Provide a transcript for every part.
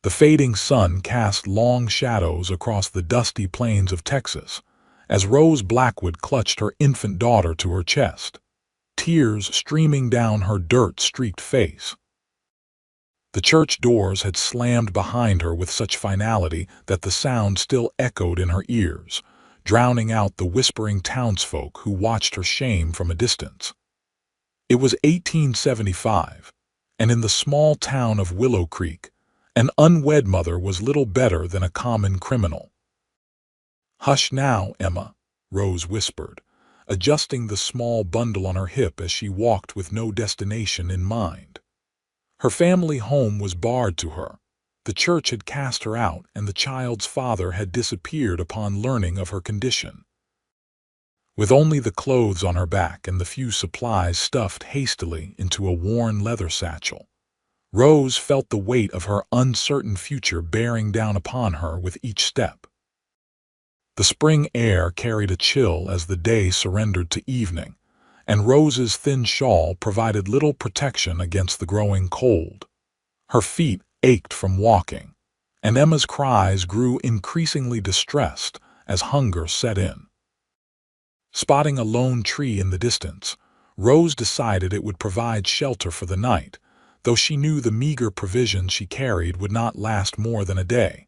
The fading sun cast long shadows across the dusty plains of Texas as Rose Blackwood clutched her infant daughter to her chest, tears streaming down her dirt-streaked face. The church doors had slammed behind her with such finality that the sound still echoed in her ears, drowning out the whispering townsfolk who watched her shame from a distance. It was 1875, and in the small town of Willow Creek, an unwed mother was little better than a common criminal. "Hush now, Emma," Rose whispered, adjusting the small bundle on her hip as she walked with no destination in mind. Her family home was barred to her. The church had cast her out, and the child's father had disappeared upon learning of her condition. With only the clothes on her back and the few supplies stuffed hastily into a worn leather satchel, Rose felt the weight of her uncertain future bearing down upon her with each step. The spring air carried a chill as the day surrendered to evening, and Rose's thin shawl provided little protection against the growing cold. Her feet ached from walking, and Emma's cries grew increasingly distressed as hunger set in. Spotting a lone tree in the distance, Rose decided it would provide shelter for the night, though she knew the meager provisions she carried would not last more than a day.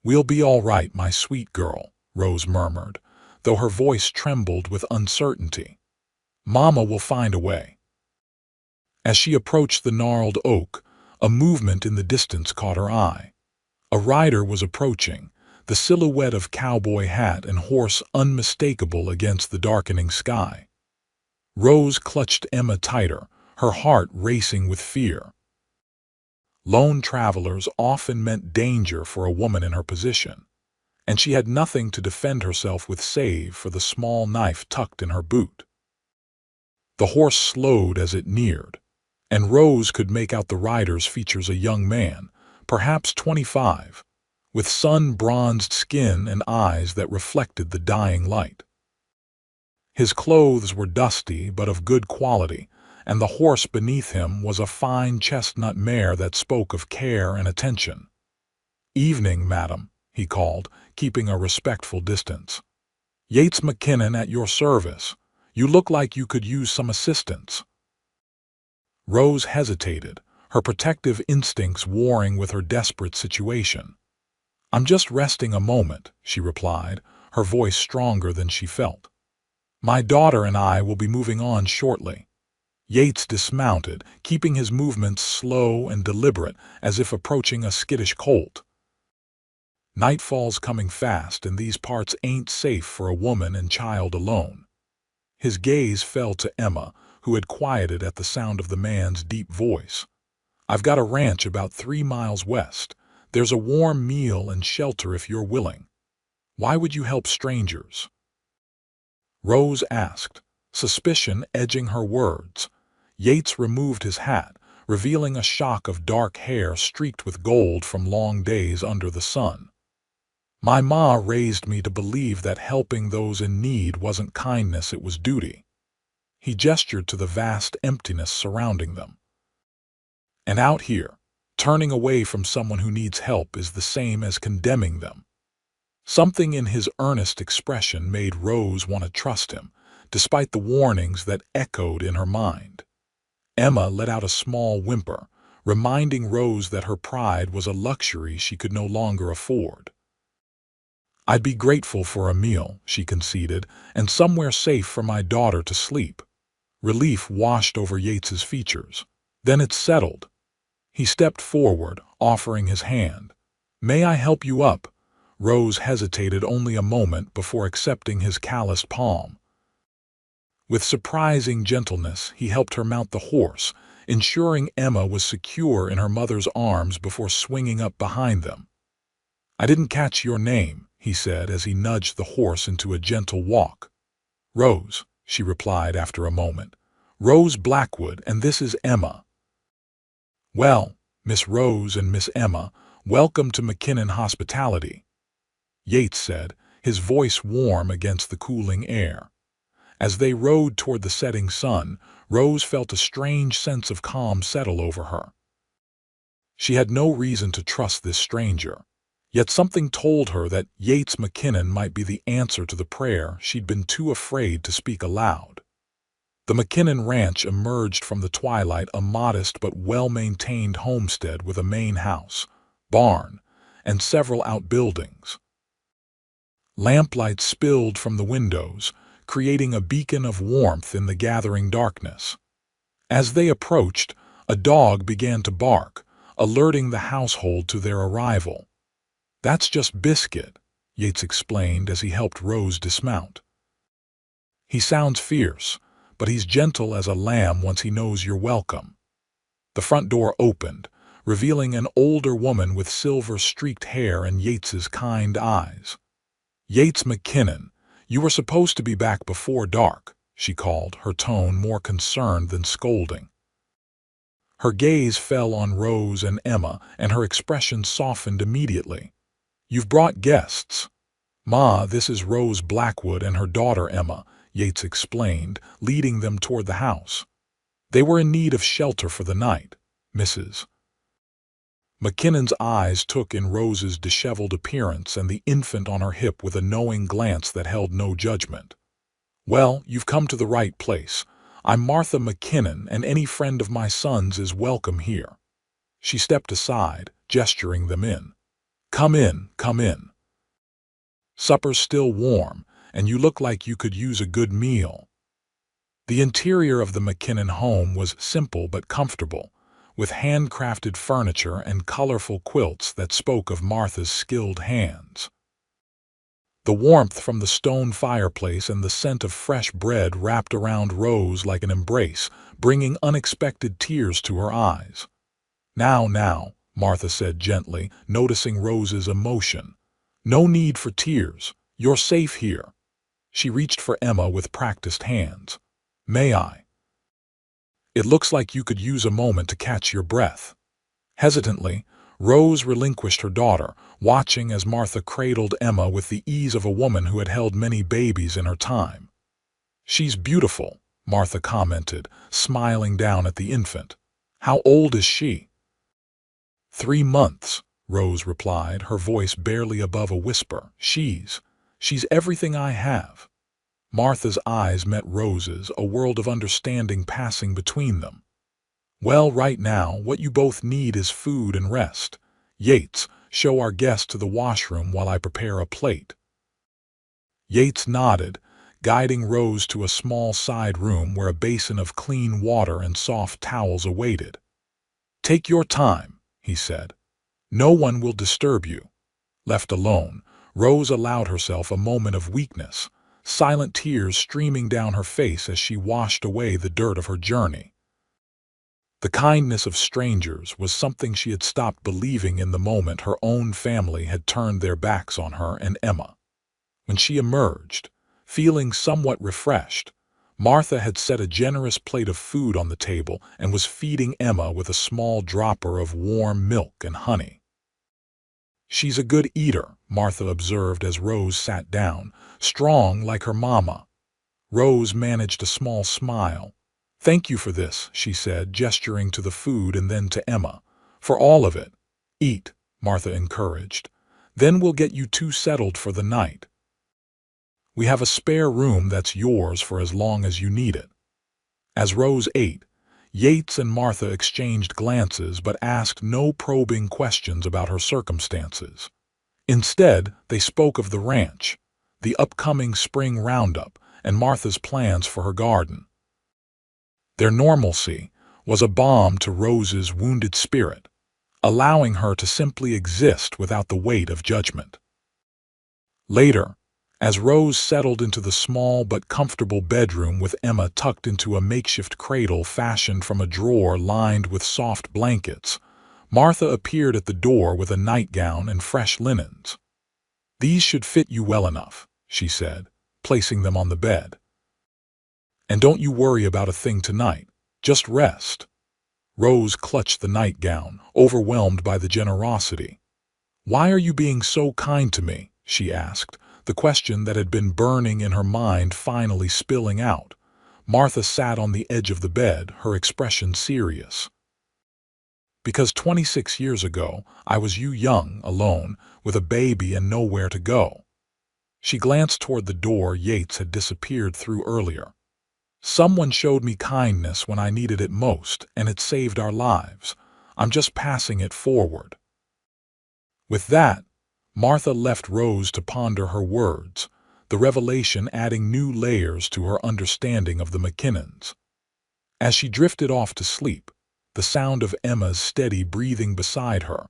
"We'll be all right, my sweet girl," Rose murmured, though her voice trembled with uncertainty. "Mama will find a way." As she approached the gnarled oak, a movement in the distance caught her eye. A rider was approaching, the silhouette of cowboy hat and horse unmistakable against the darkening sky. Rose clutched Emma tighter, her heart racing with fear. Lone travelers often meant danger for a woman in her position, and she had nothing to defend herself with save for the small knife tucked in her boot. The horse slowed as it neared, and Rose could make out the rider's features: a young man, perhaps 25, with sun-bronzed skin and eyes that reflected the dying light. His clothes were dusty but of good quality, and the horse beneath him was a fine chestnut mare that spoke of care and attention. "Evening, madam," he called, keeping a respectful distance. "Yates McKinnon at your service. You look like you could use some assistance." Rose hesitated, her protective instincts warring with her desperate situation. "I'm just resting a moment," she replied, her voice stronger than she felt. "My daughter and I will be moving on shortly." Yates dismounted, keeping his movements slow and deliberate as if approaching a skittish colt. "Nightfall's coming fast, and these parts ain't safe for a woman and child alone." His gaze fell to Emma, who had quieted at the sound of the man's deep voice. "I've got a ranch about 3 miles west. There's a warm meal and shelter if you're willing. Why would you help strangers?" Rose asked, suspicion edging her words. Yates removed his hat, revealing a shock of dark hair streaked with gold from long days under the sun. "My ma raised me to believe that helping those in need wasn't kindness, it was duty." He gestured to the vast emptiness surrounding them. "And out here, turning away from someone who needs help is the same as condemning them." Something in his earnest expression made Rose want to trust him, despite the warnings that echoed in her mind. Emma let out a small whimper, reminding Rose that her pride was a luxury she could no longer afford. "I'd be grateful for a meal," she conceded, "and somewhere safe for my daughter to sleep." Relief washed over Yates's features. "Then it's settled." He stepped forward, offering his hand. "May I help you up?" Rose hesitated only a moment before accepting his calloused palm. With surprising gentleness, he helped her mount the horse, ensuring Emma was secure in her mother's arms before swinging up behind them. "I didn't catch your name," he said as he nudged the horse into a gentle walk. "Rose," she replied after a moment. "Rose Blackwood, and this is Emma." "Well, Miss Rose and Miss Emma, welcome to McKinnon Hospitality," Yates said, his voice warm against the cooling air. As they rode toward the setting sun, Rose felt a strange sense of calm settle over her. She had no reason to trust this stranger. Yet something told her that Yates McKinnon might be the answer to the prayer she'd been too afraid to speak aloud. The McKinnon Ranch emerged from the twilight, a modest but well-maintained homestead with a main house, barn, and several outbuildings. Lamplight spilled from the windows, creating a beacon of warmth in the gathering darkness. As they approached, a dog began to bark, alerting the household to their arrival. "That's just Biscuit," Yates explained as he helped Rose dismount. "He sounds fierce, but he's gentle as a lamb once he knows you're welcome." The front door opened, revealing an older woman with silver-streaked hair and Yates's kind eyes. "Yates McKinnon, you were supposed to be back before dark," she called, her tone more concerned than scolding. Her gaze fell on Rose and Emma, and her expression softened immediately. "You've brought guests." "Ma, this is Rose Blackwood and her daughter Emma," Yates explained, leading them toward the house. "They were in need of shelter for the night, Mrs. McKinnon's eyes took in Rose's disheveled appearance and the infant on her hip with a knowing glance that held no judgment. "Well, you've come to the right place. I'm Martha McKinnon, and any friend of my son's is welcome here." She stepped aside, gesturing them in. Come in, come in. Supper's still warm, and you look like you could use a good meal." The interior of the McKinnon home was simple but comfortable, with handcrafted furniture and colorful quilts that spoke of Martha's skilled hands. The warmth from the stone fireplace and the scent of fresh bread wrapped around Rose like an embrace, bringing unexpected tears to her eyes. Now," Martha said gently, noticing Rose's emotion. "No need for tears. You're safe here." She reached for Emma with practiced hands. "May I?" "It looks like you could use a moment to catch your breath." Hesitantly, Rose relinquished her daughter, watching as Martha cradled Emma with the ease of a woman who had held many babies in her time. "She's beautiful," Martha commented, smiling down at the infant. "How old is she?" 3 months, Rose replied, her voice barely above a whisper. She's everything I have." Martha's eyes met Rose's, a world of understanding passing between them. "Well, right now, what you both need is food and rest. Yates, show our guest to the washroom while I prepare a plate." Yates nodded, guiding Rose to a small side room where a basin of clean water and soft towels awaited. "Take your time," he said. "No one will disturb you." Left alone, Rose allowed herself a moment of weakness, silent tears streaming down her face as she washed away the dirt of her journey. The kindness of strangers was something she had stopped believing in the moment her own family had turned their backs on her and Emma. When she emerged, feeling somewhat refreshed, Martha had set a generous plate of food on the table and was feeding Emma with a small dropper of warm milk and honey. "She's a good eater," Martha observed as Rose sat down, strong like her mama. Rose managed a small smile. "Thank you for this," she said, gesturing to the food and then to Emma. "For all of it. Eat," Martha encouraged. "Then we'll get you two settled for the night. We have a spare room that's yours for as long as you need it." As Rose ate, Yates and Martha exchanged glances but asked no probing questions about her circumstances. Instead, they spoke of the ranch, the upcoming spring roundup, and Martha's plans for her garden. Their normalcy was a balm to Rose's wounded spirit, allowing her to simply exist without the weight of judgment. Later, as Rose settled into the small but comfortable bedroom with Emma tucked into a makeshift cradle fashioned from a drawer lined with soft blankets, Martha appeared at the door with a nightgown and fresh linens. "These should fit you well enough," she said, placing them on the bed. "And don't you worry about a thing tonight. Just rest." Rose clutched the nightgown, overwhelmed by the generosity. "Why are you being so kind to me?" she asked, the question that had been burning in her mind finally spilling out. Martha sat on the edge of the bed, her expression serious. Because 26 years ago, I was young, alone, with a baby and nowhere to go. She glanced toward the door Yates had disappeared through earlier. Someone showed me kindness when I needed it most, and it saved our lives. I'm just passing it forward. With that, Martha left Rose to ponder her words, the revelation adding new layers to her understanding of the McKinnons. As she drifted off to sleep, the sound of Emma's steady breathing beside her,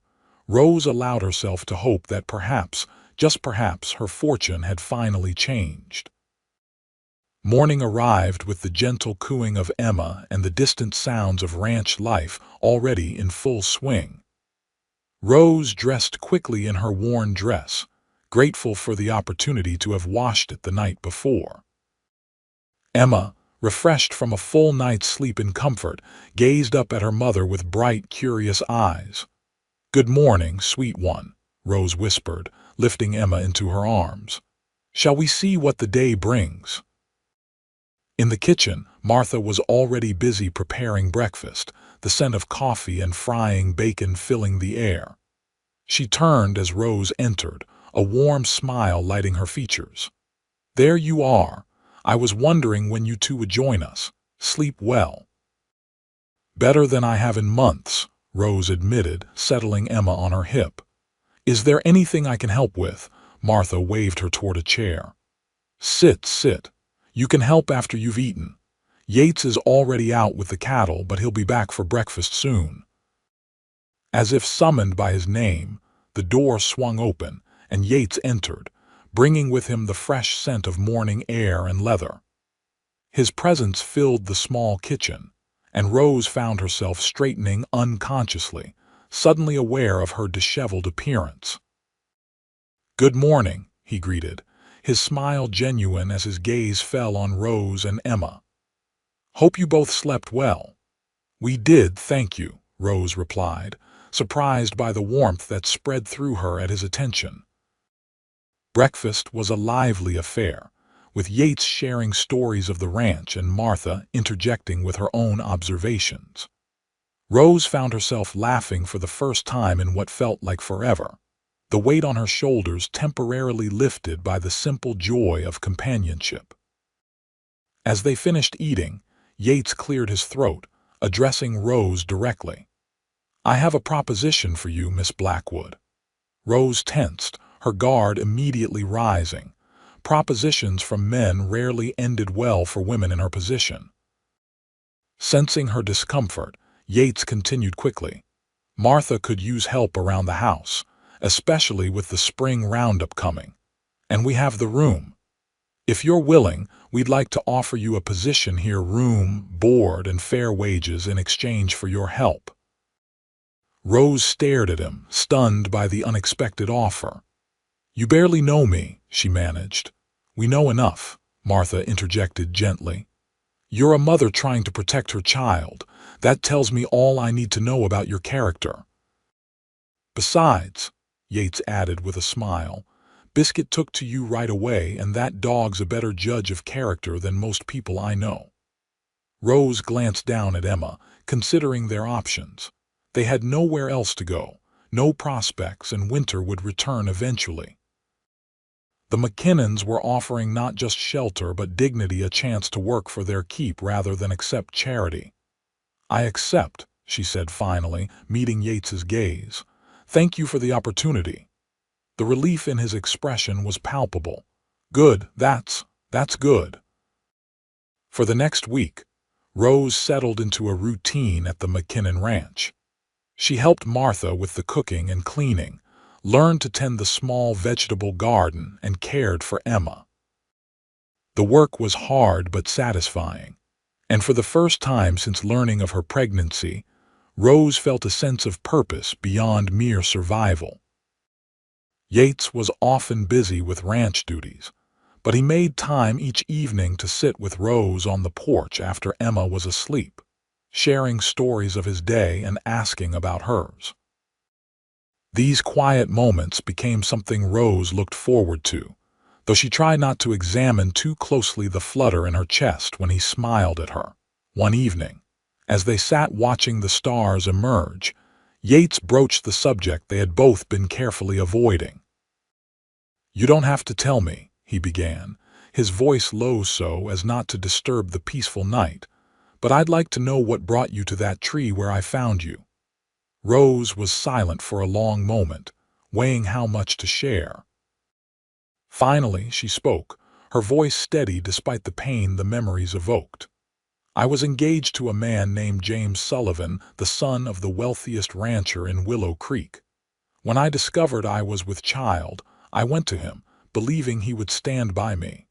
Rose allowed herself to hope that perhaps, just perhaps, her fortune had finally changed. Morning arrived with the gentle cooing of Emma and the distant sounds of ranch life already in full swing. Rose dressed quickly in her worn dress, grateful for the opportunity to have washed it the night before. Emma, refreshed from a full night's sleep in comfort, gazed up at her mother with bright, curious eyes. "Good morning, sweet one," Rose whispered, lifting Emma into her arms. "Shall we see what the day brings?" In the kitchen, Martha was already busy preparing breakfast, the scent of coffee and frying bacon filling the air. She turned as Rose entered, a warm smile lighting her features. "There you are. I was wondering when you two would join us. Sleep well." "Better than I have in months," Rose admitted, settling Emma on her hip. "Is there anything I can help with?" Martha waved her toward a chair. Sit. You can help after you've eaten. Yates is already out with the cattle, but he'll be back for breakfast soon." As if summoned by his name, the door swung open, and Yates entered, bringing with him the fresh scent of morning air and leather. His presence filled the small kitchen, and Rose found herself straightening unconsciously, suddenly aware of her disheveled appearance. "Good morning," he greeted, his smile genuine as his gaze fell on Rose and Emma. "Hope you both slept well." "We did, thank you," Rose replied, surprised by the warmth that spread through her at his attention. Breakfast was a lively affair, with Yates sharing stories of the ranch and Martha interjecting with her own observations. Rose found herself laughing for the first time in what felt like forever, the weight on her shoulders temporarily lifted by the simple joy of companionship. As they finished eating, Yates cleared his throat, addressing Rose directly. "I have a proposition for you, Miss Blackwood." Rose tensed, her guard immediately rising. Propositions from men rarely ended well for women in her position. Sensing her discomfort, Yates continued quickly. "Martha could use help around the house, especially with the spring roundup coming. And we have the room. If you're willing, we'd like to offer you a position here, room, board, and fair wages in exchange for your help." Rose stared at him, stunned by the unexpected offer. "You barely know me," she managed. "We know enough," Martha interjected gently. "You're a mother trying to protect her child. That tells me all I need to know about your character." "Besides," Yates added with a smile, "Biscuit took to you right away, and that dog's a better judge of character than most people I know." Rose glanced down at Emma, considering their options. They had nowhere else to go, no prospects, and winter would return eventually. The McKinnons were offering not just shelter but dignity, a chance to work for their keep rather than accept charity. "I accept," she said finally, meeting Yates's gaze. "Thank you for the opportunity." The relief in his expression was palpable. "Good, that's good." For the next week, Rose settled into a routine at the McKinnon ranch. She helped Martha with the cooking and cleaning, learned to tend the small vegetable garden, and cared for Emma. The work was hard but satisfying, and for the first time since learning of her pregnancy, Rose felt a sense of purpose beyond mere survival. Yates was often busy with ranch duties, but he made time each evening to sit with Rose on the porch after Emma was asleep, sharing stories of his day and asking about hers. These quiet moments became something Rose looked forward to, though she tried not to examine too closely the flutter in her chest when he smiled at her. One evening, as they sat watching the stars emerge, Yates broached the subject they had both been carefully avoiding. "You don't have to tell me," he began, his voice low so as not to disturb the peaceful night, "but I'd like to know what brought you to that tree where I found you." Rose was silent for a long moment, weighing how much to share. Finally, she spoke, her voice steady despite the pain the memories evoked. "I was engaged to a man named James Sullivan, the son of the wealthiest rancher in Willow Creek. When I discovered I was with child, I went to him, believing he would stand by me."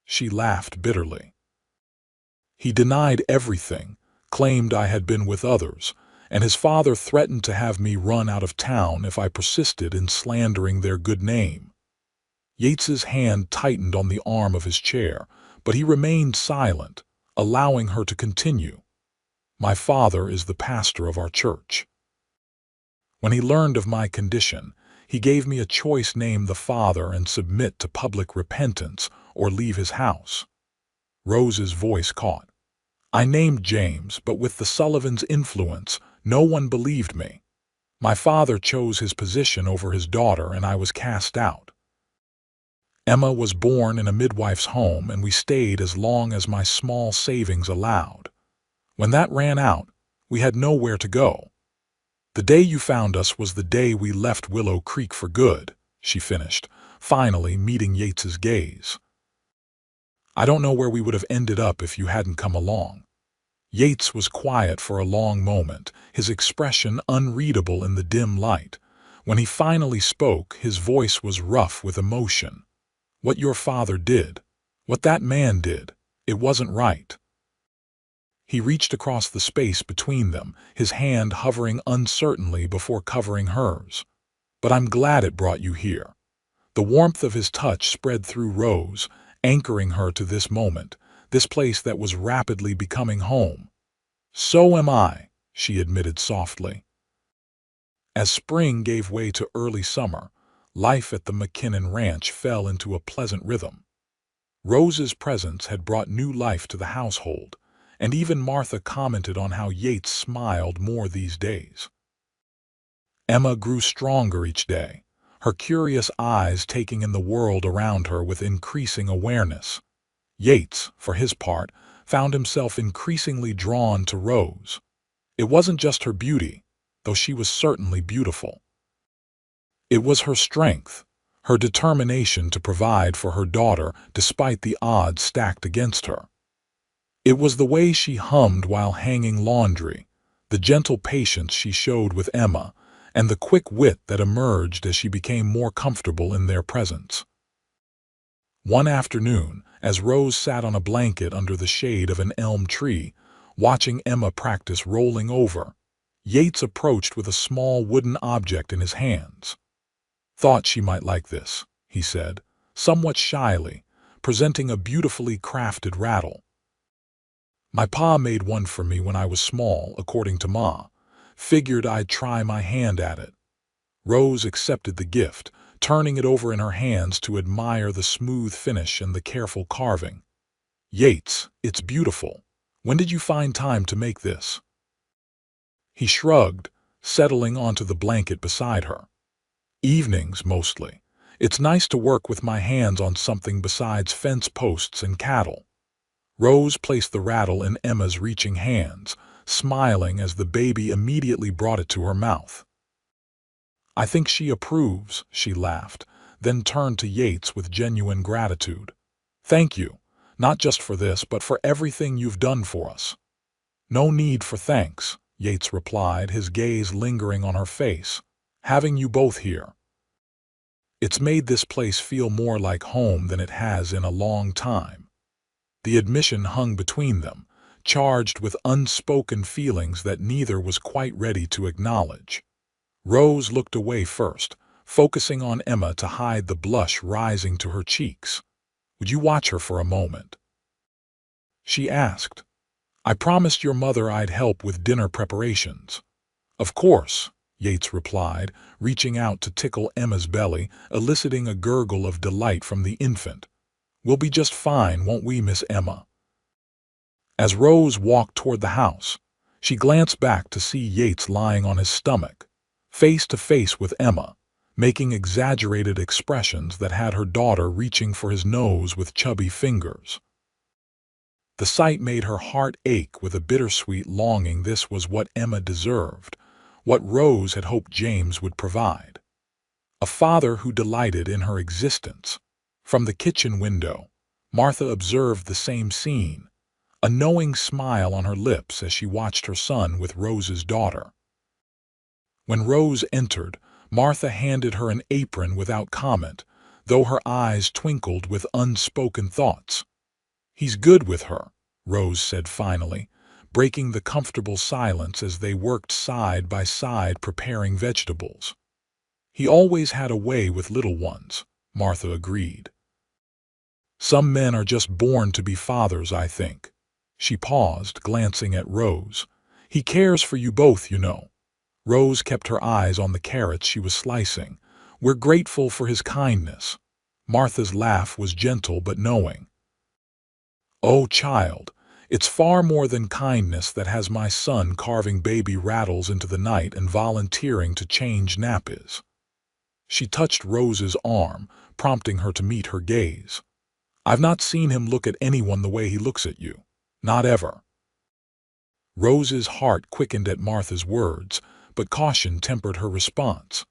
She laughed bitterly. "He denied everything, claimed I had been with others, and his father threatened to have me run out of town if I persisted in slandering their good name." Yates's hand tightened on the arm of his chair, but he remained silent, allowing her to continue. "My father is the pastor of our church. When he learned of my condition, he gave me a choice: name the Father and submit to public repentance, or leave his house." Rose's voice caught. "I named James, but with the Sullivans' influence, no one believed me. My father chose his position over his daughter, and I was cast out. Emma was born in a midwife's home, and we stayed as long as my small savings allowed. When that ran out, we had nowhere to go. The day you found us was the day we left Willow Creek for good," she finished, finally meeting Yates's gaze. "I don't know where we would have ended up if you hadn't come along." Yates was quiet for a long moment, his expression unreadable in the dim light. When he finally spoke, his voice was rough with emotion. "What your father did, what that man did, it wasn't right." He reached across the space between them, his hand hovering uncertainly before covering hers. "But I'm glad it brought you here." The warmth of his touch spread through Rose, anchoring her to this moment, this place that was rapidly becoming home. "So am I," she admitted softly. As spring gave way to early summer, life at the McKinnon Ranch fell into a pleasant rhythm. Rose's presence had brought new life to the household, and even Martha commented on how Yates smiled more these days. Emma grew stronger each day, her curious eyes taking in the world around her with increasing awareness. Yates, for his part, found himself increasingly drawn to Rose. It wasn't just her beauty, though she was certainly beautiful. It was her strength, her determination to provide for her daughter despite the odds stacked against her. It was the way she hummed while hanging laundry, the gentle patience she showed with Emma, and the quick wit that emerged as she became more comfortable in their presence. One afternoon, as Rose sat on a blanket under the shade of an elm tree, watching Emma practice rolling over, Yates approached with a small wooden object in his hands. "Thought she might like this," he said, somewhat shyly, presenting a beautifully crafted rattle. "My pa made one for me when I was small, according to Ma. Figured I'd try my hand at it." Rose accepted the gift, turning it over in her hands to admire the smooth finish and the careful carving. "Yates, it's beautiful. When did you find time to make this?" He shrugged, settling onto the blanket beside her. "Evenings, mostly. It's nice to work with my hands on something besides fence posts and cattle." Rose placed the rattle in Emma's reaching hands, smiling as the baby immediately brought it to her mouth. "I think she approves," she laughed, then turned to Yates with genuine gratitude. "Thank you, not just for this, but for everything you've done for us." "No need for thanks," Yates replied, his gaze lingering on her face. "Having you both here, it's made this place feel more like home than it has in a long time." The admission hung between them, charged with unspoken feelings that neither was quite ready to acknowledge. Rose looked away first, focusing on Emma to hide the blush rising to her cheeks. "Would you watch her for a moment?" she asked. "I promised your mother I'd help with dinner preparations." "Of course," Yates replied, reaching out to tickle Emma's belly, eliciting a gurgle of delight from the infant. "We'll be just fine, won't we, Miss Emma?" As Rose walked toward the house, she glanced back to see Yates lying on his stomach, face to face with Emma, making exaggerated expressions that had her daughter reaching for his nose with chubby fingers. The sight made her heart ache with a bittersweet longing. This was what Emma deserved, what Rose had hoped James would provide. A father who delighted in her existence. From the kitchen window, Martha observed the same scene, a knowing smile on her lips as she watched her son with Rose's daughter. When Rose entered, Martha handed her an apron without comment, though her eyes twinkled with unspoken thoughts. "He's good with her," Rose said finally, breaking the comfortable silence as they worked side by side preparing vegetables. "He always had a way with little ones," Martha agreed. "Some men are just born to be fathers, I think." She paused, glancing at Rose. "He cares for you both, you know." Rose kept her eyes on the carrots she was slicing. "We're grateful for his kindness." Martha's laugh was gentle but knowing. "Oh, child, it's far more than kindness that has my son carving baby rattles into the night and volunteering to change nappies." She touched Rose's arm, prompting her to meet her gaze. "I've not seen him look at anyone the way he looks at you. Not ever." Rose's heart quickened at Martha's words, but caution tempered her response.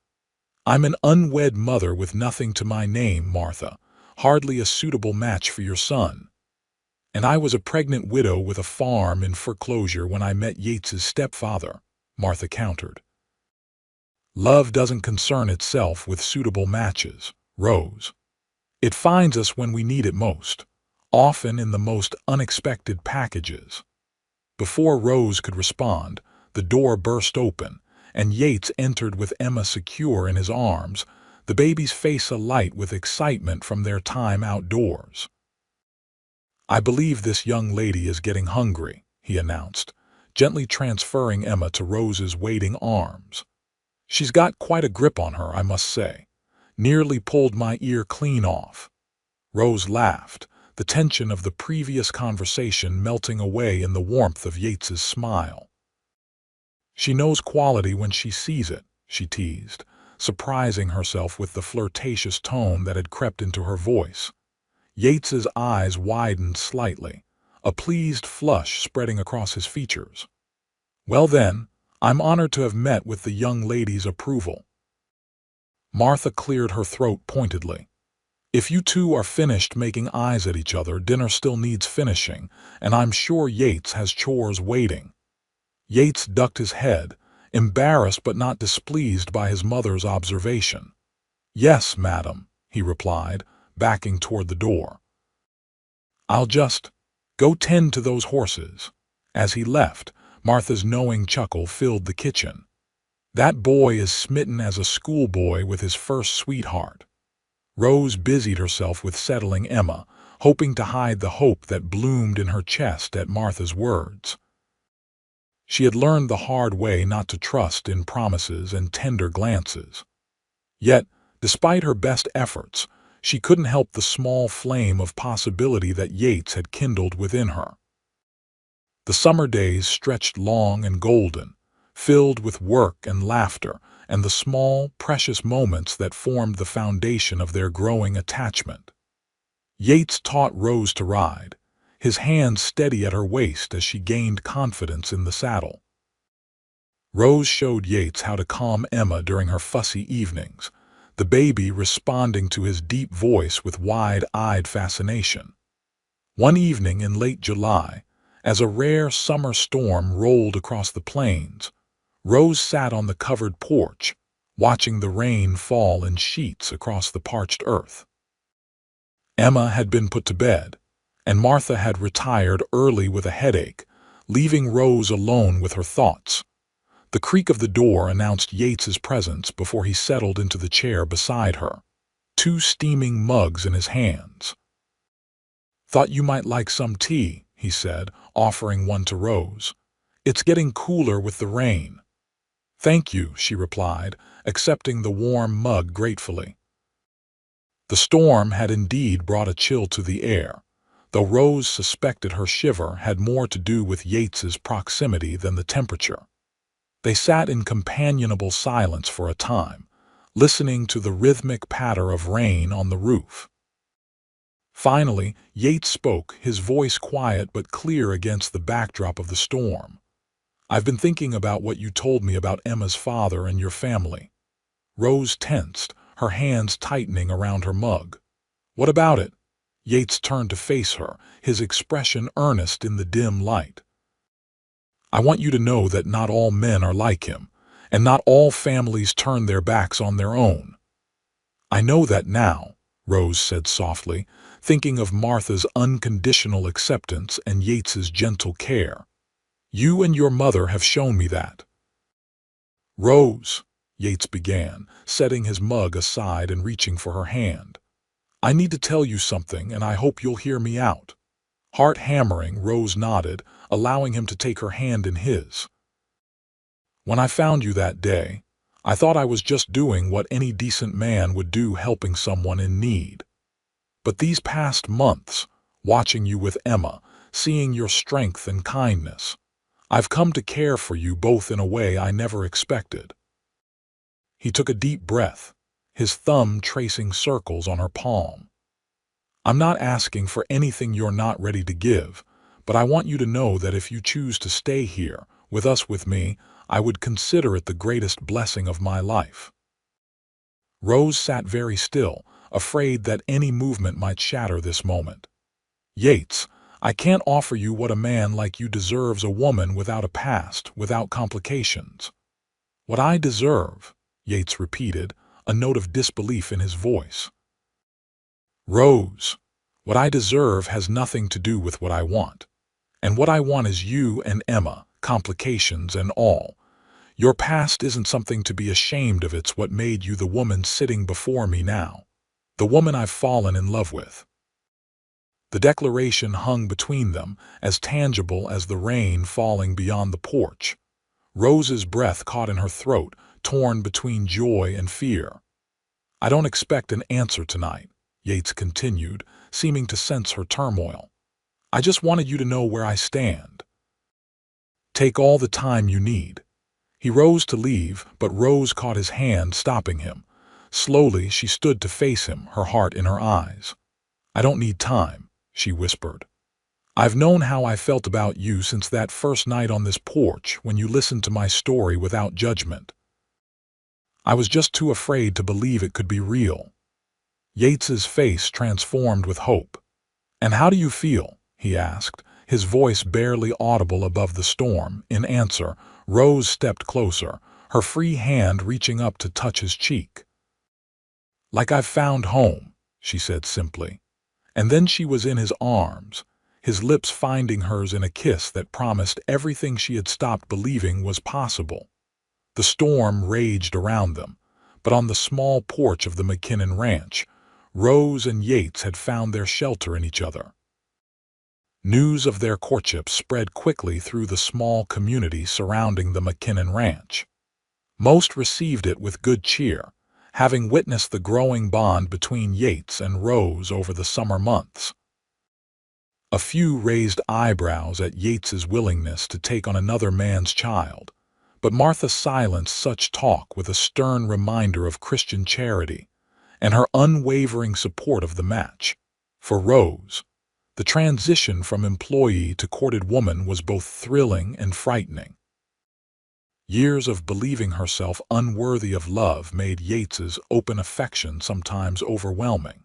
"I'm an unwed mother with nothing to my name, Martha, hardly a suitable match for your son." "And I was a pregnant widow with a farm in foreclosure when I met Yates's stepfather," Martha countered. "Love doesn't concern itself with suitable matches, Rose. It finds us when we need it most, often in the most unexpected packages." Before Rose could respond, the door burst open, and Yates entered with Emma secure in his arms, the baby's face alight with excitement from their time outdoors. "I believe this young lady is getting hungry," he announced, gently transferring Emma to Rose's waiting arms. "She's got quite a grip on her, I must say. Nearly pulled my ear clean off." Rose laughed, the tension of the previous conversation melting away in the warmth of Yates's smile. "She knows quality when she sees it," she teased, surprising herself with the flirtatious tone that had crept into her voice. Yates's eyes widened slightly, a pleased flush spreading across his features. "Well then, I'm honored to have met with the young lady's approval." Martha cleared her throat pointedly. "If you two are finished making eyes at each other, dinner still needs finishing, and I'm sure Yates has chores waiting." Yates ducked his head, embarrassed but not displeased by his mother's observation. "Yes, madam," he replied, backing toward the door. "I'll just go tend to those horses." As he left, Martha's knowing chuckle filled the kitchen. "That boy is smitten as a schoolboy with his first sweetheart." Rose busied herself with settling Emma, hoping to hide the hope that bloomed in her chest at Martha's words. She had learned the hard way not to trust in promises and tender glances. Yet, despite her best efforts, she couldn't help the small flame of possibility that Yates had kindled within her. The summer days stretched long and golden, filled with work and laughter and the small, precious moments that formed the foundation of their growing attachment. Yates taught Rose to ride, his hands steady at her waist as she gained confidence in the saddle. Rose showed Yates how to calm Emma during her fussy evenings, the baby responding to his deep voice with wide-eyed fascination. One evening in late July, as a rare summer storm rolled across the plains, Rose sat on the covered porch, watching the rain fall in sheets across the parched earth. Emma had been put to bed, and Martha had retired early with a headache, leaving Rose alone with her thoughts. The creak of the door announced Yates's presence before he settled into the chair beside her, two steaming mugs in his hands. "Thought you might like some tea," he said, offering one to Rose. "It's getting cooler with the rain." "Thank you," she replied, accepting the warm mug gratefully. The storm had indeed brought a chill to the air, though Rose suspected her shiver had more to do with Yates's proximity than the temperature. They sat in companionable silence for a time, listening to the rhythmic patter of rain on the roof. Finally, Yates spoke, his voice quiet but clear against the backdrop of the storm. "I've been thinking about what you told me about Emma's father and your family." Rose tensed, her hands tightening around her mug. "What about it?" Yates turned to face her, his expression earnest in the dim light. "I want you to know that not all men are like him, and not all families turn their backs on their own." "I know that now," Rose said softly, thinking of Martha's unconditional acceptance and Yates's gentle care. "You and your mother have shown me that." "Rose," Yates began, setting his mug aside and reaching for her hand. "I need to tell you something, and I hope you'll hear me out." Heart hammering, Rose nodded, allowing him to take her hand in his. "When I found you that day, I thought I was just doing what any decent man would do, helping someone in need. But these past months, watching you with Emma, seeing your strength and kindness, I've come to care for you both in a way I never expected." He took a deep breath, his thumb tracing circles on her palm. "I'm not asking for anything you're not ready to give, but I want you to know that if you choose to stay here, with me, I would consider it the greatest blessing of my life." Rose sat very still, afraid that any movement might shatter this moment. "Yates, I can't offer you what a man like you deserves, a woman without a past, without complications." "What I deserve," Yates repeated, a note of disbelief in his voice. "Rose, what I deserve has nothing to do with what I want. And what I want is you and Emma, complications and all. Your past isn't something to be ashamed of, it's what made you the woman sitting before me now. The woman I've fallen in love with." The declaration hung between them, as tangible as the rain falling beyond the porch. Rose's breath caught in her throat, torn between joy and fear. "I don't expect an answer tonight," Yates continued, seeming to sense her turmoil. "I just wanted you to know where I stand. Take all the time you need." He rose to leave, but Rose caught his hand, stopping him. Slowly, she stood to face him, her heart in her eyes. "I don't need time," she whispered. "I've known how I felt about you since that first night on this porch when you listened to my story without judgment. I was just too afraid to believe it could be real." Yates's face transformed with hope. "And how do you feel?" he asked, his voice barely audible above the storm. In answer, Rose stepped closer, her free hand reaching up to touch his cheek. "Like I've found home," she said simply. And then she was in his arms, his lips finding hers in a kiss that promised everything she had stopped believing was possible. The storm raged around them, but on the small porch of the McKinnon ranch, Rose and Yates had found their shelter in each other. News of their courtship spread quickly through the small community surrounding the McKinnon ranch. Most received it with good cheer, having witnessed the growing bond between Yates and Rose over the summer months. A few raised eyebrows at Yates's willingness to take on another man's child, but Martha silenced such talk with a stern reminder of Christian charity and her unwavering support of the match. For Rose, the transition from employee to courted woman was both thrilling and frightening. Years of believing herself unworthy of love made Yates's open affection sometimes overwhelming.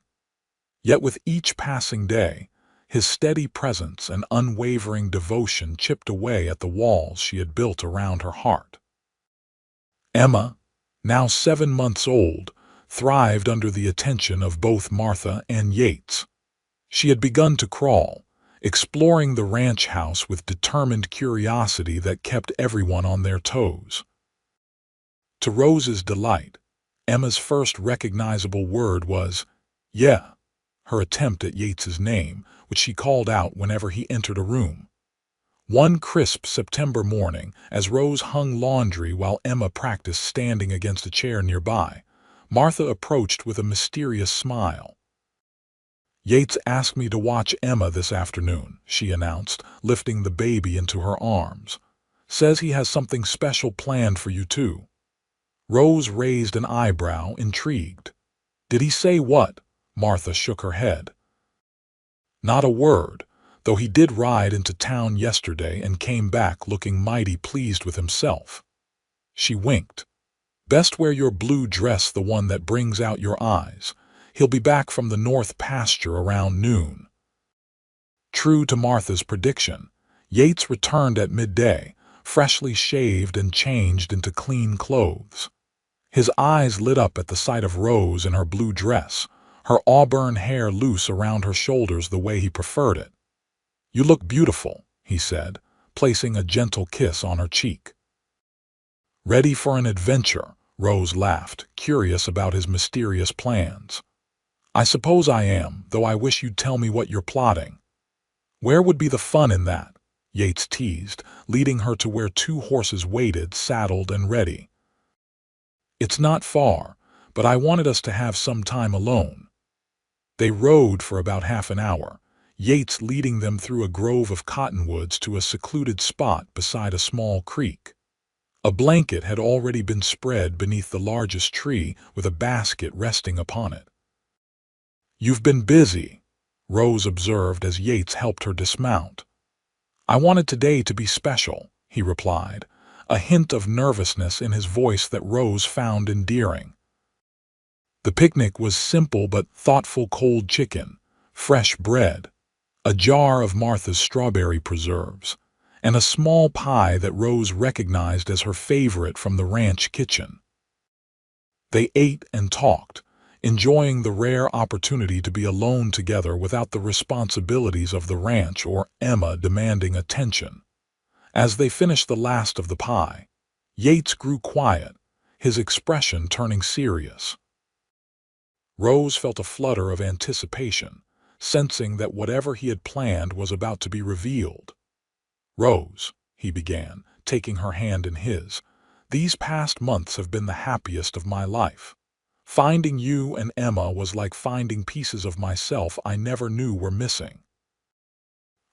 Yet with each passing day, his steady presence and unwavering devotion chipped away at the walls she had built around her heart. Emma, now 7 months old, thrived under the attention of both Martha and Yates. She had begun to crawl, exploring the ranch house with determined curiosity that kept everyone on their toes. To Rose's delight, Emma's first recognizable word was, "Yeah," her attempt at Yates's name, which she called out whenever he entered a room. One crisp September morning, as Rose hung laundry while Emma practiced standing against a chair nearby, Martha approached with a mysterious smile. "Yates asked me to watch Emma this afternoon," she announced, lifting the baby into her arms. Says he has something special planned for you too. Rose raised an eyebrow, intrigued. Did he say what? Martha shook her head. Not a word, though he did ride into town yesterday and came back looking mighty pleased with himself. She winked. Best wear your blue dress, the one that brings out your eyes. He'll be back from the north pasture around noon. True to Martha's prediction, Yates returned at midday, freshly shaved and changed into clean clothes. His eyes lit up at the sight of Rose in her blue dress, her auburn hair loose around her shoulders the way he preferred it. "You look beautiful," he said, placing a gentle kiss on her cheek. "Ready for an adventure?" Rose laughed, curious about his mysterious plans. "I suppose I am, though I wish you'd tell me what you're plotting." "Where would be the fun in that?" Yates teased, leading her to where two horses waited, saddled and ready. "It's not far, but I wanted us to have some time alone." They rode for about half an hour, Yates leading them through a grove of cottonwoods to a secluded spot beside a small creek. A blanket had already been spread beneath the largest tree, with a basket resting upon it. "You've been busy," Rose observed as Yates helped her dismount. "I wanted today to be special," he replied, a hint of nervousness in his voice that Rose found endearing. The picnic was simple but thoughtful: cold chicken, fresh bread, a jar of Martha's strawberry preserves, and a small pie that Rose recognized as her favorite from the ranch kitchen. They ate and talked, enjoying the rare opportunity to be alone together without the responsibilities of the ranch or Emma demanding attention. As they finished the last of the pie, Yates grew quiet, his expression turning serious. Rose felt a flutter of anticipation, sensing that whatever he had planned was about to be revealed. "Rose," he began, taking her hand in his, "these past months have been the happiest of my life. Finding you and Emma was like finding pieces of myself I never knew were missing."